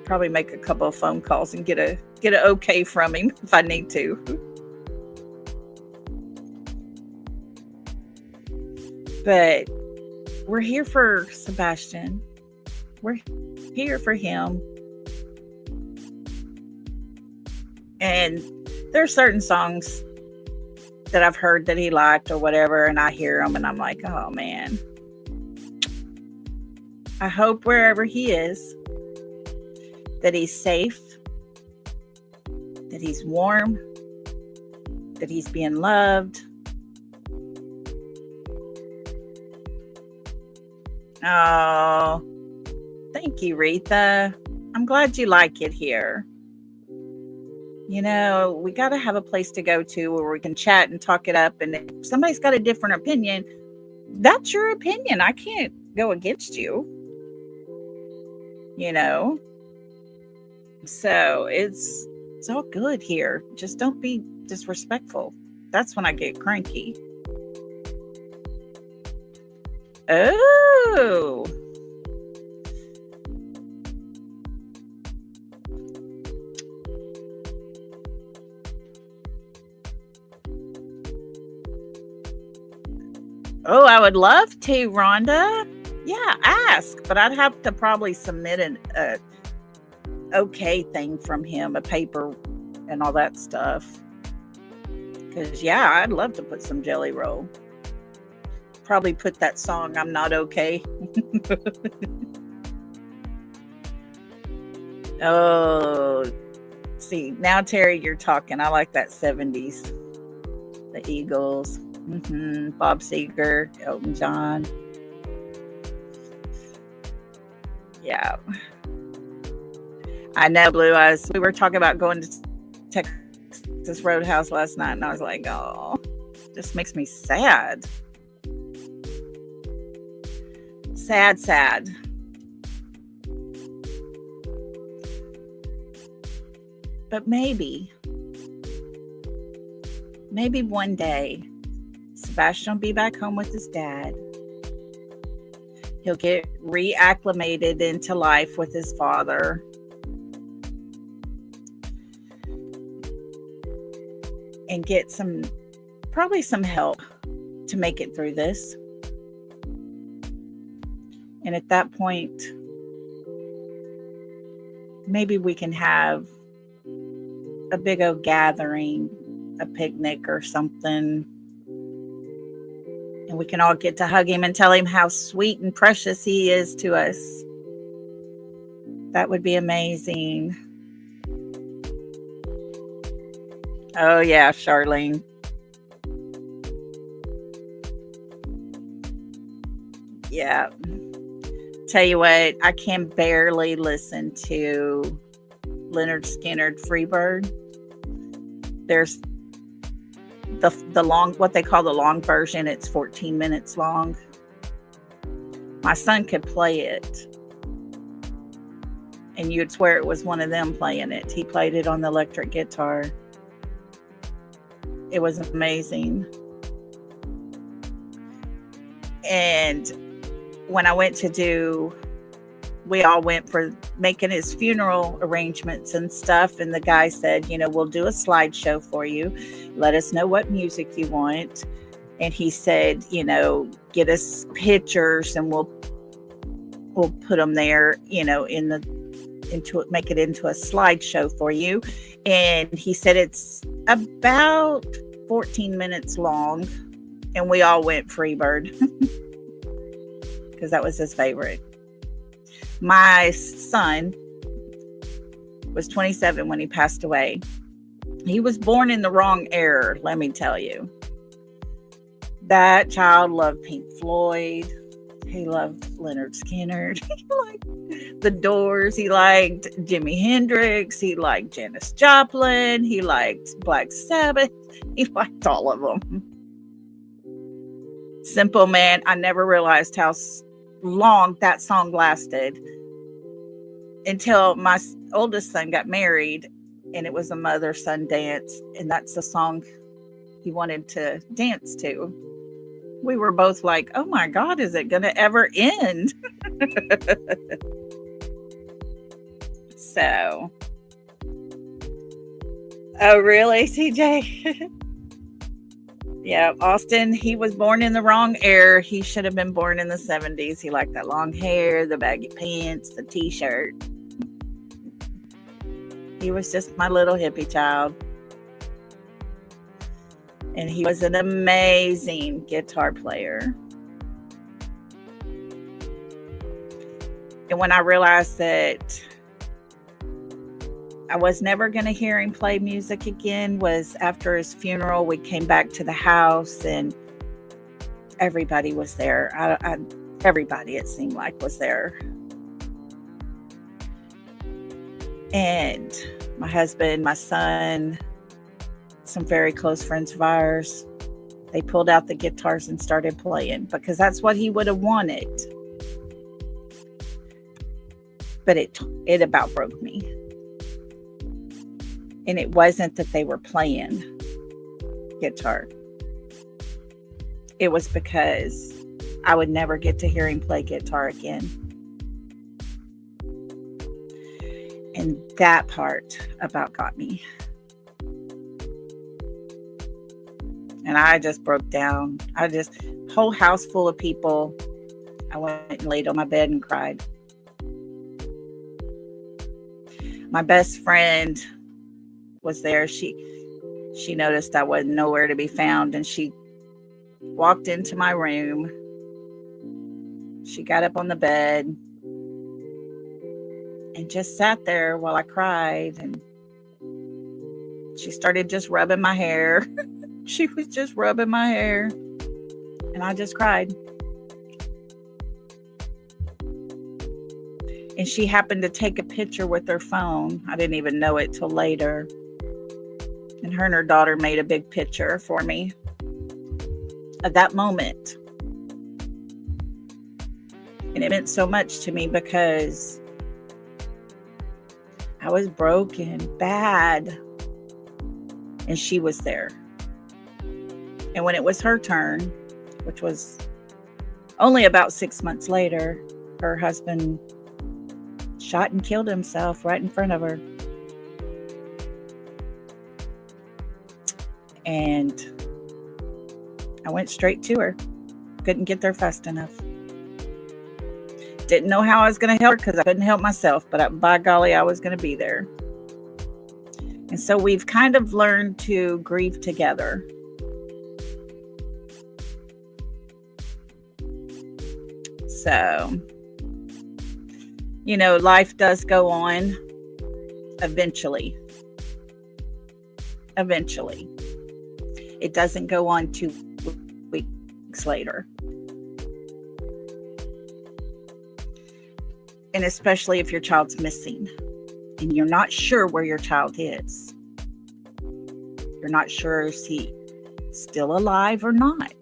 probably make a couple of phone calls and get an okay from him if I need to. But we're here for Sebastian. We're here for him. And there are certain songs that I've heard that he liked or whatever, and I hear them and I'm like, oh man. I hope wherever he is, that he's safe, that he's warm, that he's being loved. Oh, thank you, Retha. I'm glad you like it here. We got to have a place to go to where we can chat and talk it up. And if somebody's got a different opinion, that's your opinion. I can't go against you. So it's all good here. Just don't be disrespectful. That's when I get cranky. Oh. Oh, I would love to, Rhonda. Yeah, ask, but I'd have to probably submit an okay thing from him, a paper and all that stuff. Because, yeah, I'd love to put some Jelly Roll. Probably put that song, I'm Not Okay. Oh, see, now, Terry, you're talking. I like that 70s. The Eagles. Bob Seger, Elton John. Yeah. I know, Blue Eyes. We were talking about going to Texas Roadhouse last night, and I was like, oh, this makes me sad. Sad. But maybe one day, Sebastian will be back home with his dad. He'll get reacclimated into life with his father. And get probably some help to make it through this. And at that point, maybe we can have a big old gathering, a picnic or something. And we can all get to hug him and tell him how sweet and precious he is to us. That would be amazing. Oh, yeah, Charlene. Yeah. Tell you what, I can barely listen to Leonard Skinner Freebird. There's the long, what they call the long version. It's 14 minutes long. My son could play it, and you'd swear it was one of them playing it. He played it on the electric guitar. It was amazing. And when I went to we all went for making his funeral arrangements and stuff. And the guy said, we'll do a slideshow for you. Let us know what music you want. And he said, get us pictures and we'll put them there, in the make it into a slideshow for you. And he said it's about 14 minutes long, and we all went Freebird because that was his favorite. My son was 27 when he passed away. He was born in the wrong era, let me tell you. That child loved Pink Floyd. He loved Leonard Skinner. He liked the Doors. He liked Jimi Hendrix. He liked Janis Joplin. He liked Black Sabbath. He liked all of them. Simple Man. I never realized how long that song lasted until my oldest son got married, and it was a mother-son dance, and that's the song he wanted to dance to. We were both like, oh my God, is it going to ever end? So. Oh, really, CJ? Yeah, Austin, he was born in the wrong era. He should have been born in the 70s. He liked that long hair, the baggy pants, the t-shirt. He was just my little hippie child. And he was an amazing guitar player. And when I realized that I was never going to hear him play music again was after his funeral. We came back to the house and everybody was there. Everybody, it seemed like, was there. And my husband, my son, some very close friends of ours, they pulled out the guitars and started playing because that's what he would have wanted. But it about broke me. And it wasn't that they were playing guitar. It was because I would never get to hear him play guitar again. And that part about got me. And I just broke down. Whole house full of people. I went and laid on my bed and cried. My best friend was there. She noticed I wasn't nowhere to be found, and she walked into my room. She got up on the bed and just sat there while I cried, and she started just rubbing my hair. She was just rubbing my hair, and I just cried. And she happened to take a picture with her phone. I didn't even know it till later. And her daughter made a big picture for me of that moment. And it meant so much to me because I was broken, bad, and she was there. And when it was her turn, which was only about 6 months later, her husband shot and killed himself right in front of her. And I went straight to her. Couldn't get there fast enough. Didn't know how I was going to help her because I couldn't help myself, but by golly, I was going to be there. And so we've kind of learned to grieve together. So, life does go on eventually. Eventually. It doesn't go on 2 weeks later. And especially if your child's missing and you're not sure where your child is. You're not sure is he still alive or not.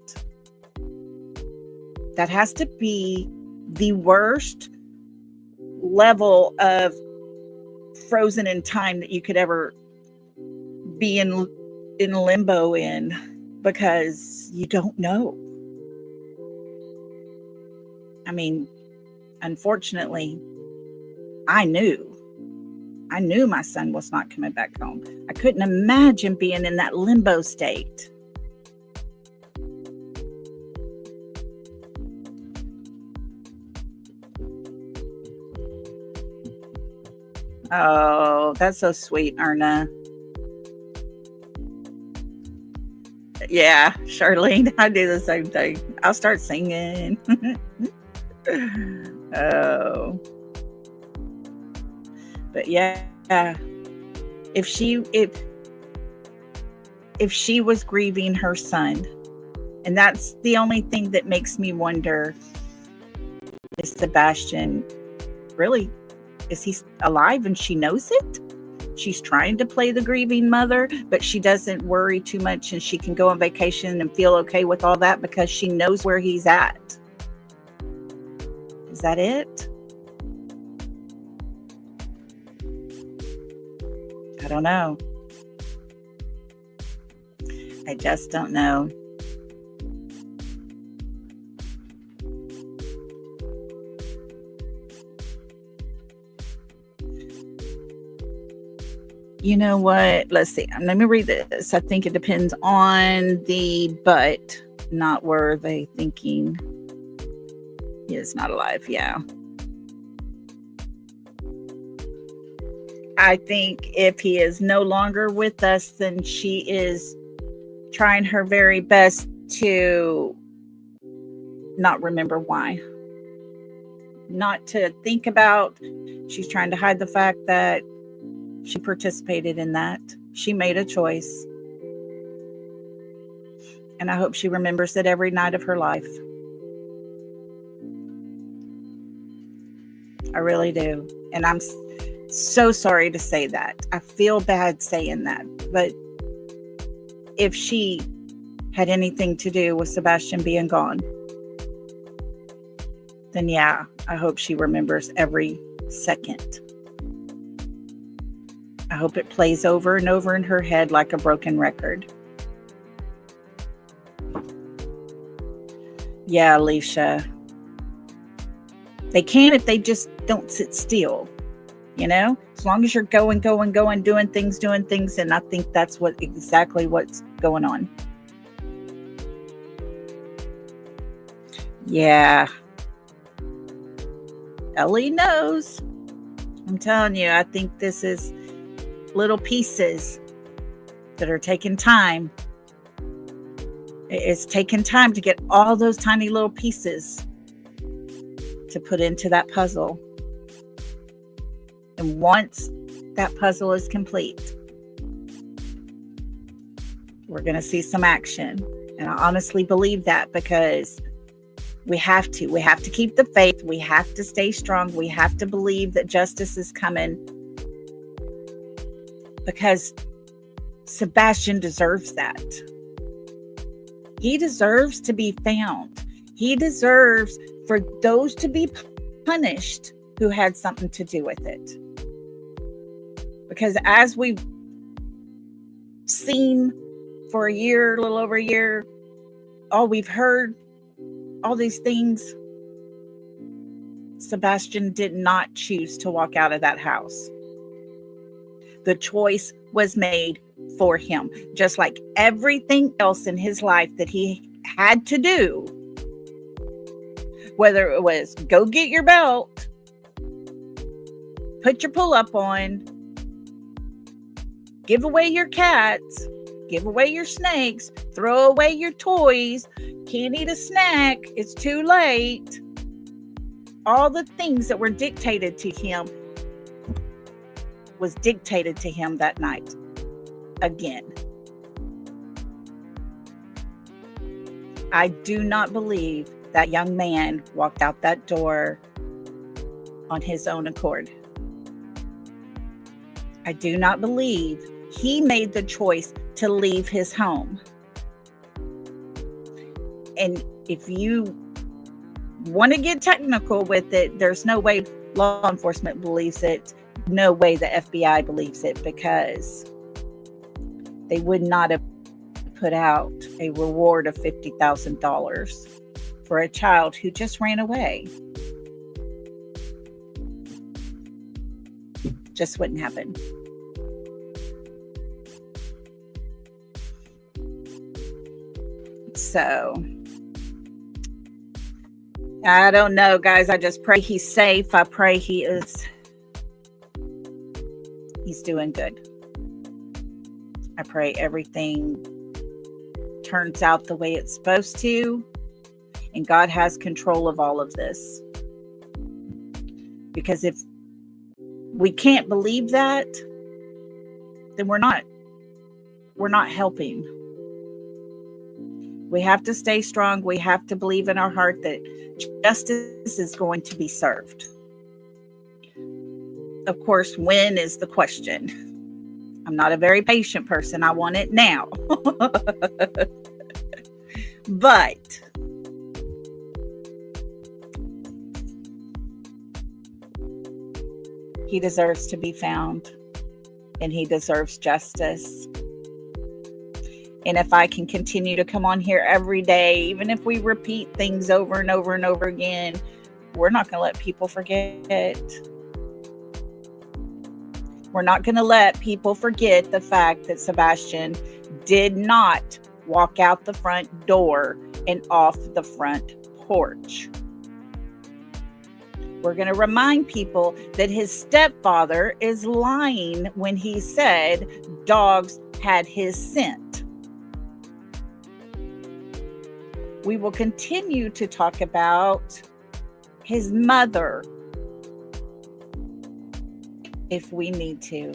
That has to be the worst level of frozen in time that you could ever be in limbo in, because you don't know. I mean, unfortunately, I knew my son was not coming back home. I couldn't imagine being in that limbo state. Oh, that's so sweet, Erna. Yeah, Charlene, I do the same thing. I'll start singing. Oh. But yeah, if she was grieving her son, and that's the only thing that makes me wonder, is Sebastian really, is he alive and she knows it? She's trying to play the grieving mother, but she doesn't worry too much, and she can go on vacation and feel okay with all that because she knows where he's at. Is that it? I don't know. I just don't know. You know what? Let's see. Let me read this. I think it depends on the but, not were they thinking he is not alive. Yeah. I think if he is no longer with us, then she is trying her very best to not remember why. Not to think about. She's trying to hide the fact that she participated in that. She made a choice. And I hope she remembers it every night of her life. I really do. And I'm so sorry to say that. I feel bad saying that. But if she had anything to do with Sebastian being gone, then yeah, I hope she remembers every second. I hope it plays over and over in her head like a broken record. Yeah, Alicia. They can if they just don't sit still. You know, as long as you're going, doing things. And I think that's exactly what's going on. Yeah. Ellie knows. I'm telling you, I think this is little pieces that are taking time. It's taking time to get all those tiny little pieces to put into that puzzle. And once that puzzle is complete, we're going to see some action. And I honestly believe that, because we have to keep the faith. We have to stay strong. We have to believe that justice is coming, because Sebastian deserves that. He deserves to be found. He deserves for those to be punished who had something to do with it. Because as we've seen for a little over a year, all we've heard, all these things, Sebastian did not choose to walk out of that house. The choice was made for him, just like everything else in his life that he had to do. Whether it was go get your belt, put your pull-up on, give away your cats, give away your snakes, throw away your toys, can't eat a snack, it's too late. All the things that were dictated to him was dictated to him that night again. I do not believe that young man walked out that door on his own accord. I do not believe he made the choice to leave his home. And if you want to get technical with it, there's no way law enforcement believes it. No way the FBI believes it, because they would not have put out a reward of $50,000 for a child who just ran away. Just wouldn't happen. So, I don't know, guys. I just pray he's safe. I pray he is he's doing good. I pray everything turns out the way it's supposed to, and God has control of all of this. Because if we can't believe that, then we're not helping. We have to stay strong. We have to believe in our heart that justice is going to be served. Of course, when is the question? I'm not a very patient person. I want it now. But he deserves to be found, and he deserves justice. And if I can continue to come on here every day, even if we repeat things over and over and over again, we're not going to let people forget. We're not going to let people forget the fact that Sebastian did not walk out the front door and off the front porch. We're going to remind people that his stepfather is lying when he said dogs had his scent. We will continue to talk about his mother if we need to.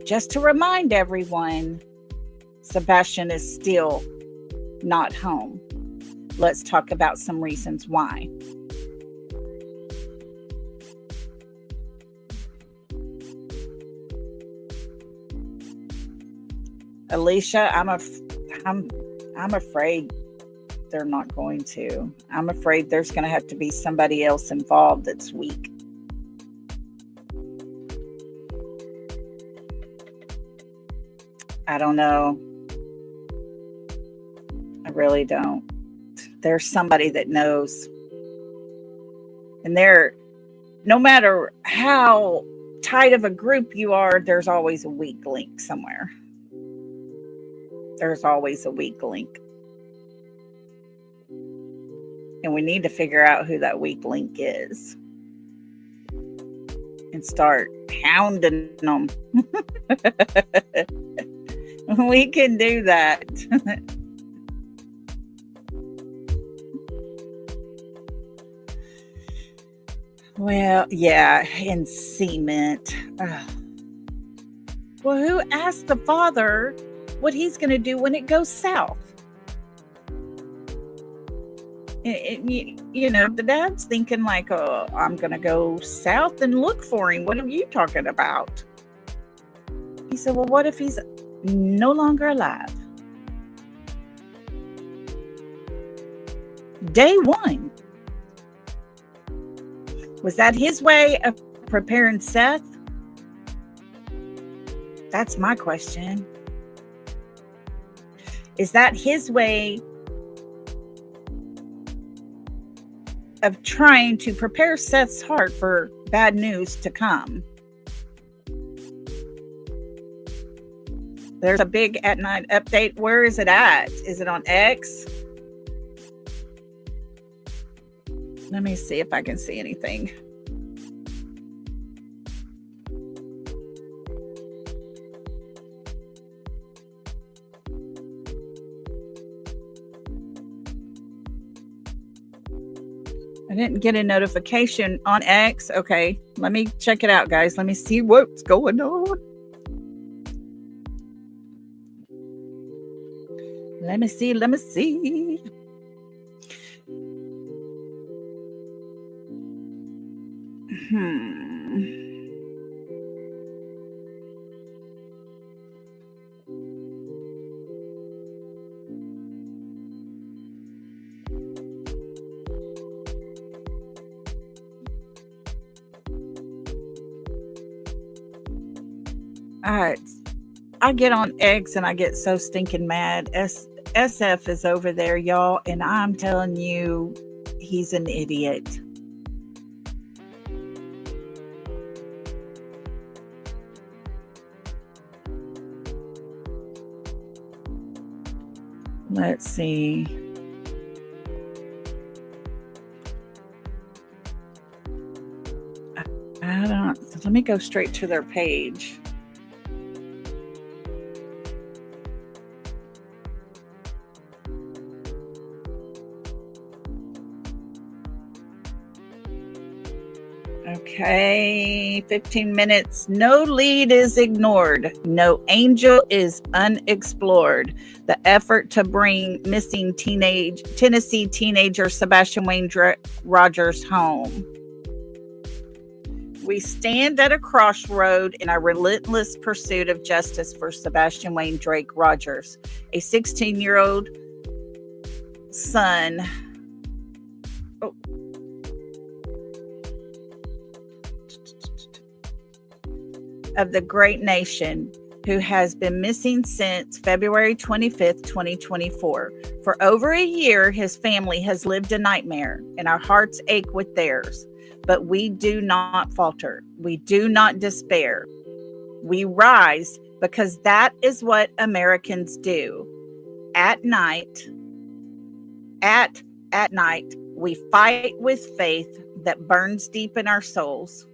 Just to remind everyone, Sebastian is still not home. Let's talk about some reasons why. Alicia, I'm afraid they're not going to. I'm afraid there's going to have to be somebody else involved that's weak. I don't know. I really don't. There's somebody that knows. And no matter how tight of a group you are, there's always a weak link somewhere. There's always a weak link. And we need to figure out who that weak link is. And start pounding them. We can do that. Well, yeah, and cement. Ugh. Well, who asked the father what he's going to do when it goes south? You know, the dad's thinking like, oh, I'm going to go south and look for him. What are you talking about? He said, well, what if he's no longer alive? Day one. Was that his way of preparing Seth? That's my question. Is that his way of trying to prepare Seth's heart for bad news to come? There's a big at night update. Where is it at? Is it on X? Let me see if I can see anything. I didn't get a notification on X. Okay, let me check it out, guys. Let me see what's going on. Let me see. I get on X and I get so stinking mad. SF is over there, y'all, and I'm telling you, he's an idiot. Let's see. Let Let me go straight to their page. Okay, 15 minutes. No lead is ignored. No angel is unexplored. The effort to bring missing Tennessee teenager Sebastian Wayne Rogers home. We stand at a crossroad in our relentless pursuit of justice for Sebastian Wayne Drake Rogers, a 16-year-old son. Of the great nation who has been missing since February 25th, 2024. For over a year, his family has lived a nightmare, and our hearts ache with theirs. But we do not falter. We do not despair. We rise because that is what Americans do. At night, we fight with faith that burns deep in our souls,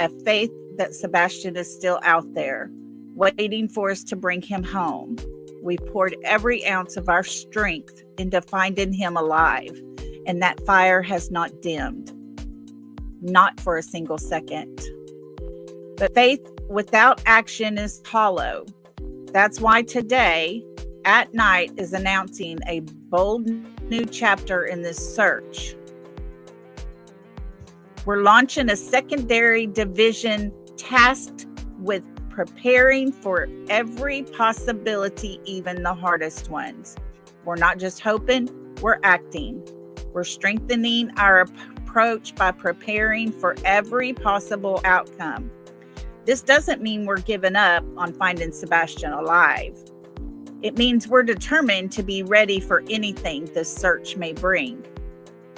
a faith that Sebastian is still out there, waiting for us to bring him home. We poured every ounce of our strength into finding him alive, and that fire has not dimmed, not for a single second. But faith without action is hollow. That's why today, At Night is announcing a bold new chapter in this search. We're launching a secondary division tasked with preparing for every possibility, even the hardest ones. We're not just hoping, we're acting. We're strengthening our approach by preparing for every possible outcome. This doesn't mean we're giving up on finding Sebastian alive. It means we're determined to be ready for anything this search may bring.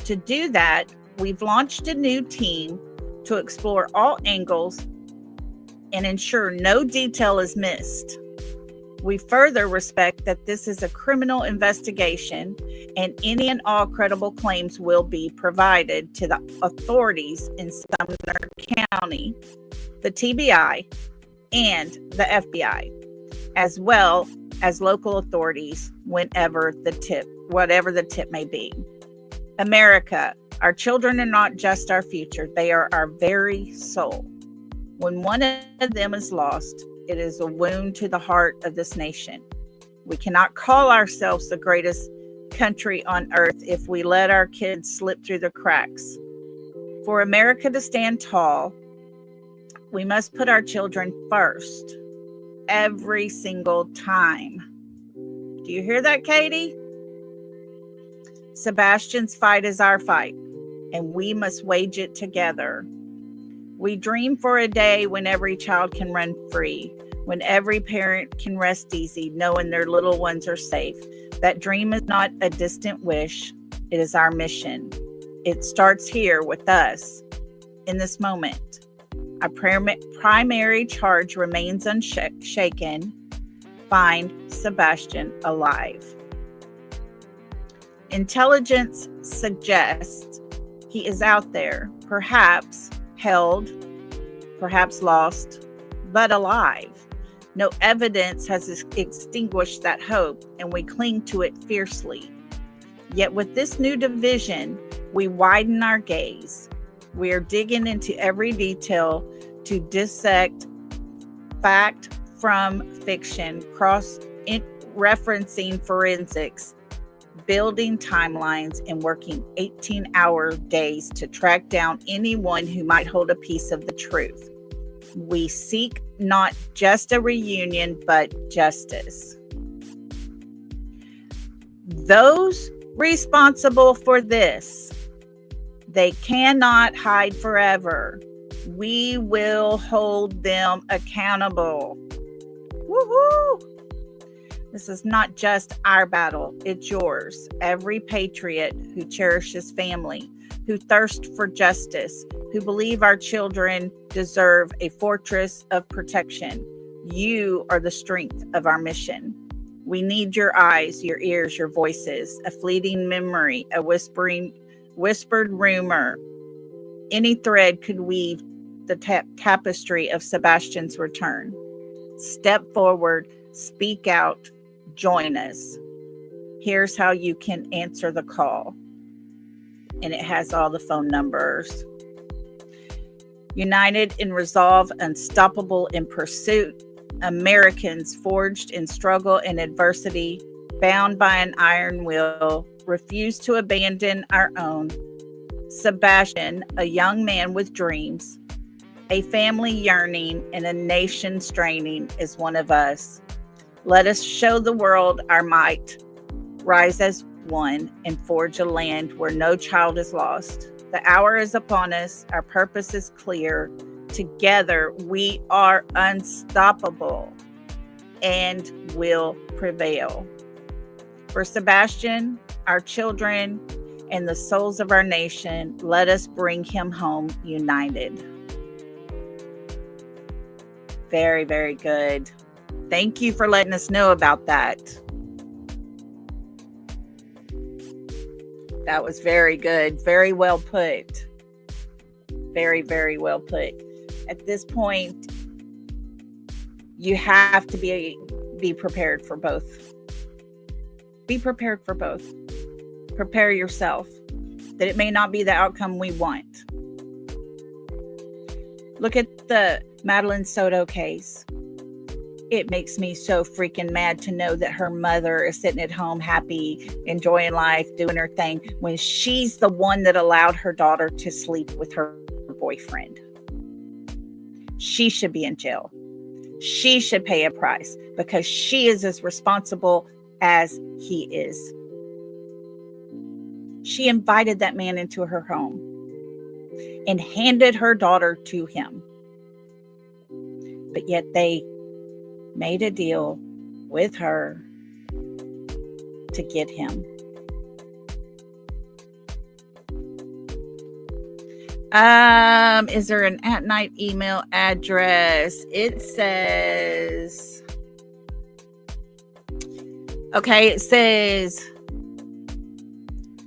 To do that, we've launched a new team to explore all angles and ensure no detail is missed. We further respect that this is a criminal investigation and any and all credible claims will be provided to the authorities in Sumner County, the TBI, and the FBI, as well as local authorities whatever the tip may be. America, our children are not just our future, they are our very soul. When one of them is lost, it is a wound to the heart of this nation. We cannot call ourselves the greatest country on earth if we let our kids slip through the cracks. For America to stand tall, we must put our children first every single time. Do you hear that, Katie? Sebastian's fight is our fight, and we must wage it together. We dream for a day when every child can run free, when every parent can rest easy knowing their little ones are safe. That dream is not a distant wish. It is our mission. It starts here with us in this moment. Our primary charge remains unshaken. Find Sebastian alive. Intelligence suggests he is out there, perhaps held, perhaps lost, but alive. No evidence has extinguished that hope, and we cling to it fiercely. Yet with this new division, we widen our gaze. We are digging into every detail to dissect fact from fiction, referencing forensics, building timelines, and working 18-hour days to track down anyone who might hold a piece of the truth. We seek not just a reunion, but justice. Those responsible for this, they cannot hide forever. We will hold them accountable. Woohoo! This is not just our battle, it's yours. Every patriot who cherishes family, who thirsts for justice, who believe our children deserve a fortress of protection. You are the strength of our mission. We need your eyes, your ears, your voices, a fleeting memory, a whispered rumor. Any thread could weave the tapestry of Sebastian's return. Step forward, speak out, join us. Here's how you can answer the call. And it has all the phone numbers. United in resolve, unstoppable in pursuit, Americans forged in struggle and adversity, bound by an iron will, refuse to abandon our own. Sebastian, a young man with dreams, a family yearning, and a nation straining, is one of us. Let us show the world our might, rise as one, and forge a land where no child is lost. The hour is upon us. Our purpose is clear. Together, we are unstoppable and will prevail. For Sebastian, our children, and the souls of our nation, let us bring him home united. Very, very good. Thank you for letting us know about that. That was very good. Very well put. Very, very well put. At this point, you have to be prepared for both. Be prepared for both. Prepare yourself that it may not be the outcome we want. Look at the Madeline Soto case. It makes me so freaking mad to know that her mother is sitting at home happy, enjoying life, doing her thing, when she's the one that allowed her daughter to sleep with her boyfriend. She should be in jail. She should pay a price because she is as responsible as he is. She invited that man into her home and handed her daughter to him. But yet they made a deal with her to get him. Is there an at-night email address? It says, okay, it says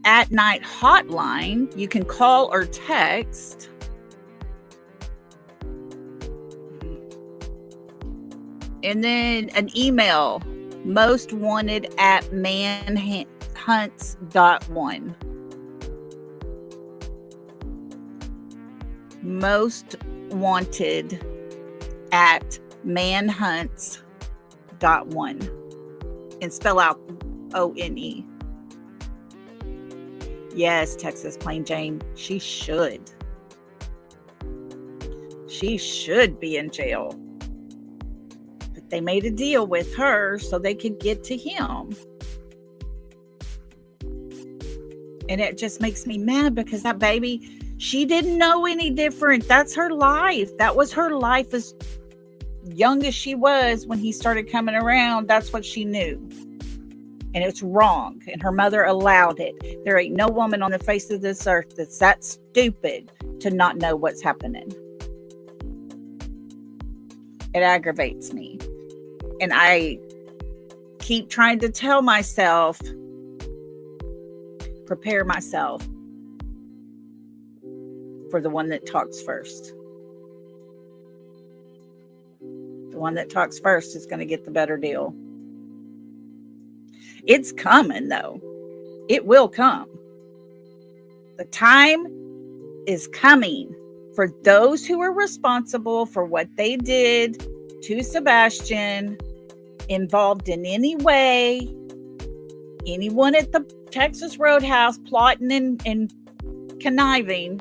at-night hotline. You can call or text. And then an email, mostwanted@manhunts.one. mostwanted@manhunts.one. And spell out ONE. Yes, Texas Plain Jane, she should. She should be in jail. But they made a deal with her so they could get to him. And it just makes me mad because that baby, she didn't know any different. That's her life. That was her life as young as she was when he started coming around. That's what she knew. And it's wrong. And her mother allowed it. There ain't no woman on the face of this earth that's that stupid to not know what's happening. It aggravates me. And I keep trying to tell myself, prepare myself for the one that talks first. The one that talks first is going to get the better deal. It's coming, though. It will come. The time is coming for those who are responsible for what they did to Sebastian, involved in any way, anyone at the Texas Roadhouse plotting and conniving.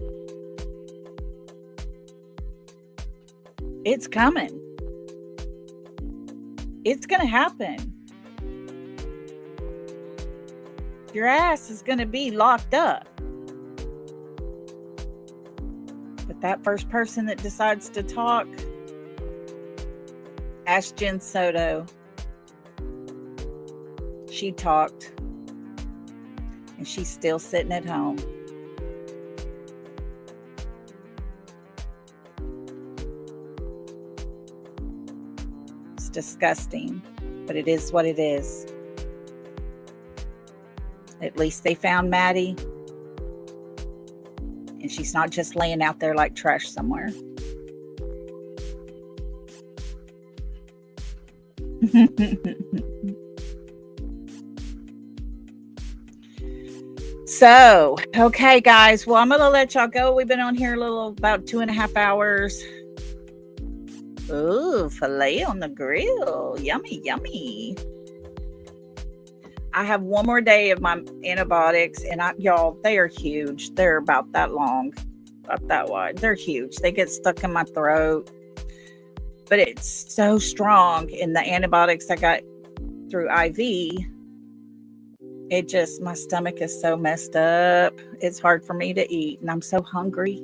It's coming. It's going to happen. Your ass is going to be locked up. But that first person that decides to talk, ask Jen Soto. She talked. And she's still sitting at home. It's disgusting, but it is what it is. At least they found Maddie. And she's not just laying out there like trash somewhere. So, okay, guys. Well, I'm going to let y'all go. We've been on here about 2.5 hours. Ooh, filet on the grill. Yummy, yummy. I have one more day of my antibiotics, and y'all, they are huge. They're about that long, about that wide. They're huge. They get stuck in my throat, but it's so strong. In the antibiotics I got through IV, my stomach is so messed up. It's hard for me to eat, and I'm so hungry.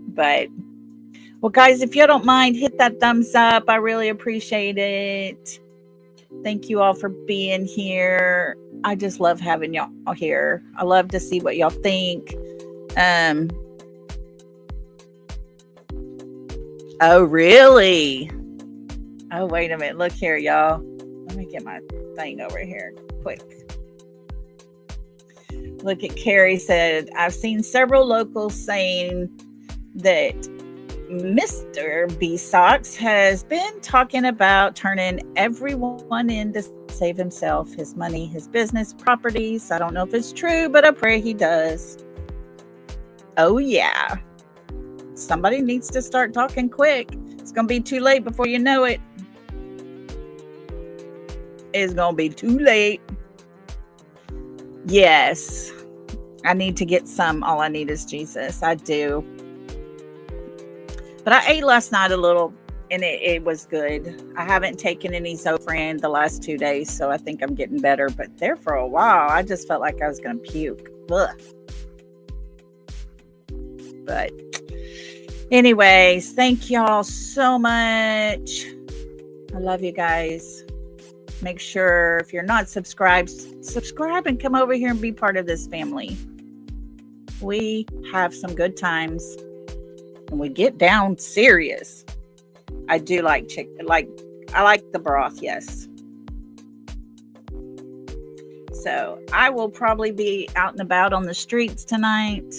But, well, guys, if you don't mind, hit that thumbs up. I really appreciate it. Thank you all for being here. I just love having y'all here. I love to see what y'all think. Oh, really? Oh, wait a minute. Look here, y'all. Let me get my thing over here quick. Look at Carrie said, I've seen several locals saying that Mr. B Socks has been talking about turning everyone in to save himself, his money, his business, properties. I don't know if it's true, but I pray he does. Oh, yeah. Somebody needs to start talking quick. It's going to be too late before you know it. It's going to be too late. Yes. I need to get some. All I need is Jesus. I do. But I ate last night a little, and it was good. I haven't taken any Zofran the last 2 days, so I think I'm getting better. But there for a while, I just felt like I was going to puke. Ugh. But anyways, thank y'all so much. I love you guys. Make sure if you're not subscribed, subscribe and come over here and be part of this family. We have some good times. And we get down serious. I do like chicken. I like the broth, yes. So I will probably be out and about on the streets tonight.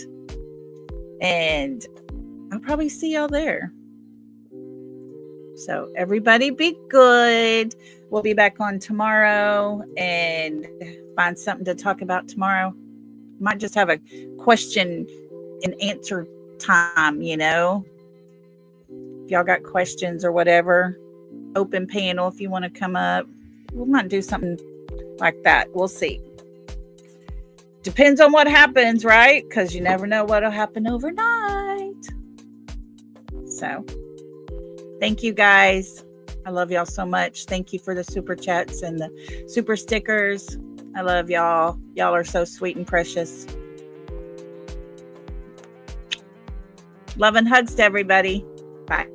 And I'll probably see y'all there. So everybody be good. We'll be back on tomorrow and find something to talk about tomorrow. Might just have a question and answer time, you know. If y'all got questions or whatever, open panel if you want to come up. We might do something like that. We'll see. Depends on what happens, right? Because you never know what'll happen overnight. So thank you guys. I love y'all so much. Thank you for the super chats and the super stickers. I love y'all. Y'all are so sweet and precious. Love and hugs to everybody. Bye.